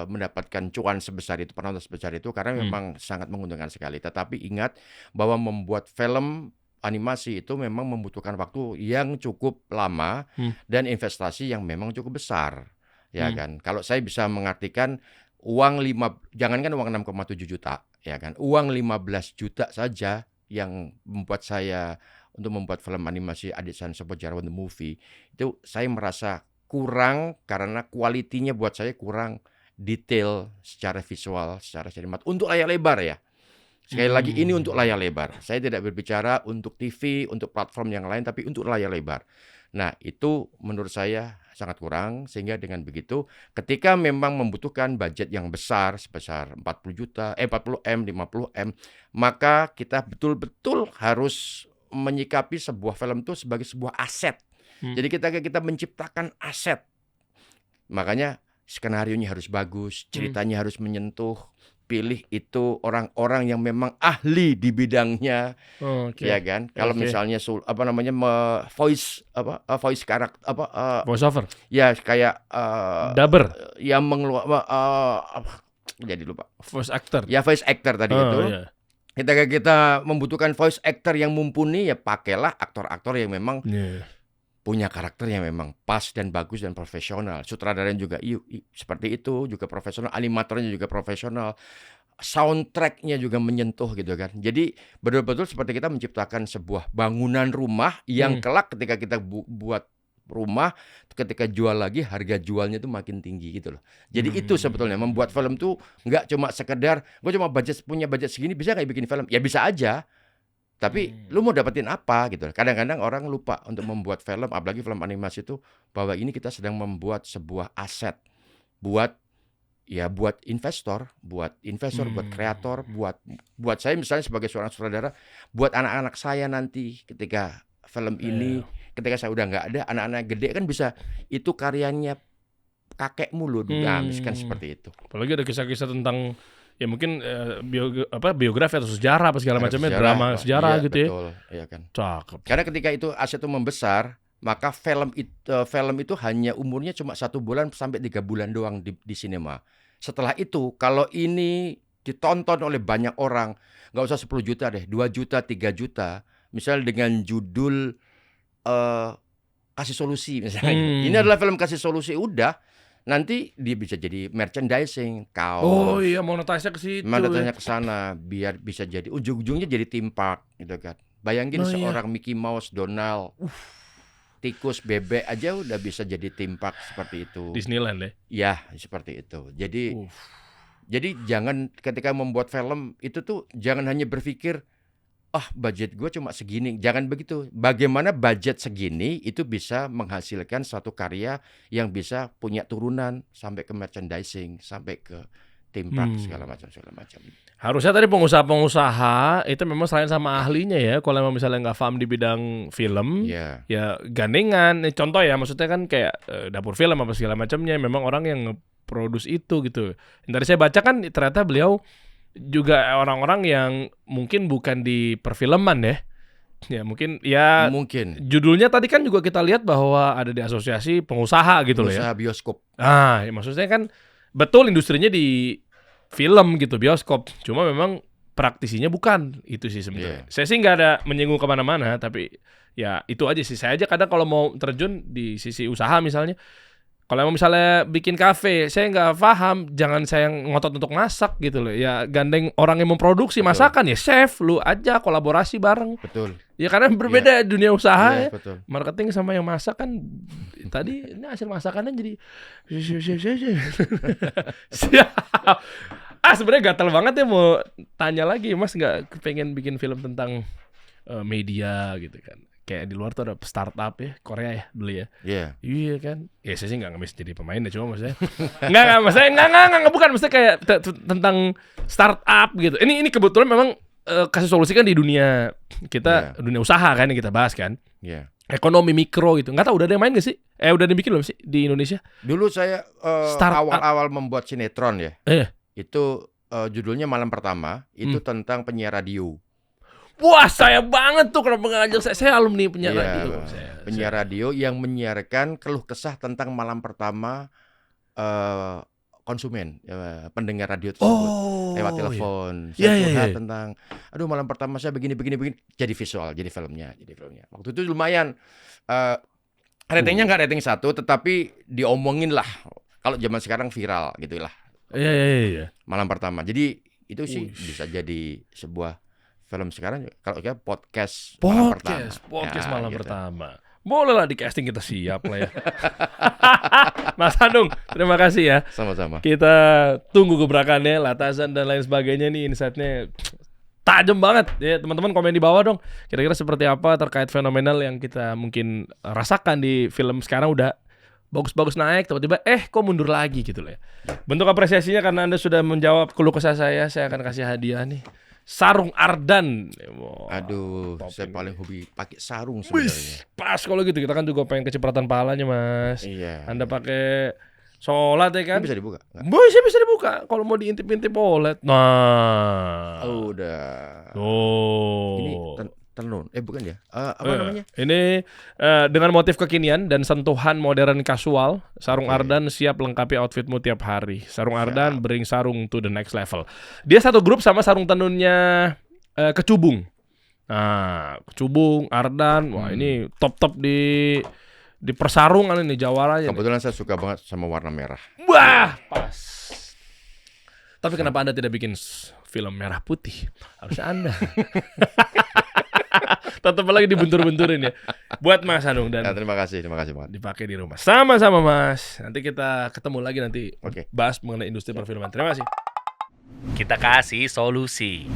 mendapatkan cuan sebesar itu, penonton sebesar itu, karena memang sangat menguntungkan sekali. Tetapi ingat bahwa membuat film animasi itu memang membutuhkan waktu yang cukup lama dan investasi yang memang cukup besar, ya kan. Kalau saya bisa mengartikan jangankan uang 6,7 juta, ya kan, uang 15 juta saja yang membuat saya untuk membuat film animasi Adisan Sopo Jarwo The Movie, itu saya merasa kurang karena kualitinya buat saya kurang detail secara visual, secara sinematik untuk layar lebar ya. Sekali lagi ini untuk layar lebar. Saya tidak berbicara untuk TV, untuk platform yang lain, tapi untuk layar lebar. Nah, itu menurut saya sangat kurang, sehingga dengan begitu ketika memang membutuhkan budget yang besar sebesar 40M, 50M, maka kita betul-betul harus menyikapi sebuah film itu sebagai sebuah aset. Jadi kita menciptakan aset. Makanya skenarionya harus bagus, ceritanya harus menyentuh. Pilih itu orang-orang yang memang ahli di bidangnya, ya kan? Kalau misalnya voice karakter voice over. Ya kayak dubber. Yang jadi lupa. Voice actor. Ya voice actor tadi itu. Yeah. Kita membutuhkan voice actor yang mumpuni, ya pakailah aktor-aktor yang memang punya karakter yang memang pas dan bagus dan profesional. Sutradaranya juga seperti itu, juga profesional, animatornya juga profesional, soundtracknya juga menyentuh gitu kan. Jadi betul-betul seperti kita menciptakan sebuah bangunan rumah yang kelak ketika kita buat rumah, ketika jual lagi harga jualnya itu makin tinggi gitu loh. Jadi itu sebetulnya membuat film tuh nggak cuma sekedar gue cuma punya budget segini bisa nggak bikin film? Ya bisa aja. Tapi lu mau dapetin apa gitu. Kadang-kadang orang lupa untuk membuat film, apalagi film animasi itu, bahwa ini kita sedang membuat sebuah aset buat investor, buat kreator, buat saya misalnya sebagai seorang sutradara, buat anak-anak saya nanti ketika film ini, ketika saya udah nggak ada, anak-anak gede kan bisa itu karyanya kakekmu loh, kan seperti itu. Apalagi ada kisah-kisah tentang ya mungkin biografi atau sejarah apa segala macamnya, drama sejarah gitu ya. Betul, iya kan. Cakep. Karena ketika itu aset itu membesar, maka film itu hanya umurnya cuma 1 bulan sampai 3 bulan doang di sinema. Setelah itu kalau ini ditonton oleh banyak orang, nggak usah 10 juta deh, 2 juta, 3 juta, misal dengan judul Kasih Solusi misalnya. Ini adalah film Kasih Solusi, udah. Nanti dia bisa jadi merchandising, kaos. Oh iya, monetisnya ke situ. Monetisnya ke sana biar bisa jadi ujung-ujungnya jadi theme park gitu kan. Bayangin seorang Mickey Mouse, Donald, tikus, bebek aja udah bisa jadi theme park seperti itu. Disneyland ya? Ya, seperti itu. Jadi jangan ketika membuat film itu tuh jangan hanya berpikir budget gue cuma segini. Jangan begitu. Bagaimana budget segini itu bisa menghasilkan suatu karya yang bisa punya turunan sampai ke merchandising, sampai ke timpak segala macam. Harusnya tadi pengusaha-pengusaha itu memang selain sama ahlinya ya. Kalau memang misalnya nggak paham di bidang film, ya gandengan. Contoh ya, maksudnya kan kayak dapur film apa segala macamnya. Memang orang yang nge-produce itu gitu. Yang tadi saya baca kan ternyata beliau juga orang-orang yang mungkin bukan di perfilman ya. Ya mungkin judulnya tadi kan juga kita lihat bahwa ada di asosiasi pengusaha gitu loh ya. Pengusaha bioskop. Ya maksudnya kan betul industrinya di film gitu, bioskop. Cuma memang praktisinya bukan itu sih sebenarnya. Saya sih nggak ada menyinggung kemana-mana, tapi ya itu aja sih. Saya aja kadang kalau mau terjun di sisi usaha misalnya, kalau misalnya bikin kafe, saya nggak paham, jangan saya ngotot untuk masak gitu loh. Ya gandeng orang yang memproduksi masakan ya chef, lu aja kolaborasi bareng. Betul. Ya karena berbeda dunia usaha ya. Betul. Marketing sama yang masak kan tadi ini hasil masakannya jadi siap. Sebenarnya gatal banget ya mau tanya lagi, Mas nggak kepengen bikin film tentang media gitu kan? Kayak di luar tuh ada startup ya, Korea ya dulu ya. Iya kan. Ya saya sih nggak ngemis jadi pemain deh, cuma maksudnya nggak bukan, maksudnya kayak tentang startup gitu. Ini kebetulan memang kasih solusi kan di dunia kita, dunia usaha kan yang kita bahas kan. Ekonomi mikro gitu. Nggak tahu udah ada yang main nggak sih? Udah dibikin belum sih di Indonesia? Dulu saya awal-awal membuat sinetron ya. Itu judulnya Malam Pertama. Itu tentang penyiar radio. Wah, saya banget tuh kenapa nggak ngajak saya alumni penyiar radio. Penyiar radio yang menyiarkan keluh kesah tentang malam pertama konsumen, pendengar radio tersebut lewat telepon. Saya curhat tentang, aduh malam pertama saya begini, jadi visual, jadi filmnya. Waktu itu lumayan, ratingnya nggak rating 1, tetapi diomongin lah. Kalau zaman sekarang viral gitulah. Iya. Malam pertama. Jadi itu sih bisa jadi sebuah film sekarang, kalau kayak podcast malam pertama. Boleh lah di casting, kita siap lah ya. Mas Anung, terima kasih ya. Sama-sama. Kita tunggu gebrakannya, latasan dan lain sebagainya nih, insight-nya tajam banget ya. Teman-teman komen di bawah dong, kira-kira seperti apa terkait fenomenal yang kita mungkin rasakan di film sekarang. Udah bagus-bagus naik, tiba-tiba kok mundur lagi gitu loh ya. Bentuk apresiasinya karena Anda sudah menjawab keluh kesah saya akan kasih hadiah nih. Sarung Ardan. Aduh, saya paling hobi pakai sarung sebenarnya. Pas kalau gitu, kita kan juga pengen kecipratan pahalanya, Mas. Iya. Anda pakai sholat ya kan? Ini bisa dibuka? Bisa dibuka. Kalau mau diintip-intip boleh. Nah. Udah. Ini tenun. Bukan ya? Apa namanya? Ini dengan motif kekinian dan sentuhan modern kasual, Sarung Ardan siap lengkapi outfitmu tiap hari. Sarung Ardan bring sarung to the next level. Dia satu grup sama sarung tenunnya Kecubung. Nah, Kecubung, Ardan, wah ini top di persarongan ini, jawaranya. Kebetulan saya suka banget sama warna merah. Wah, pas. Tapi kenapa Anda tidak bikin film merah putih? Harusnya Anda. Tetap lagi dibentur-benturin ya. Buat Mas Anung dan terima kasih banget. Dipakai di rumah. Sama-sama Mas. Nanti kita ketemu lagi nanti bahas mengenai industri perfilman. Terima kasih. Kita kasih solusi.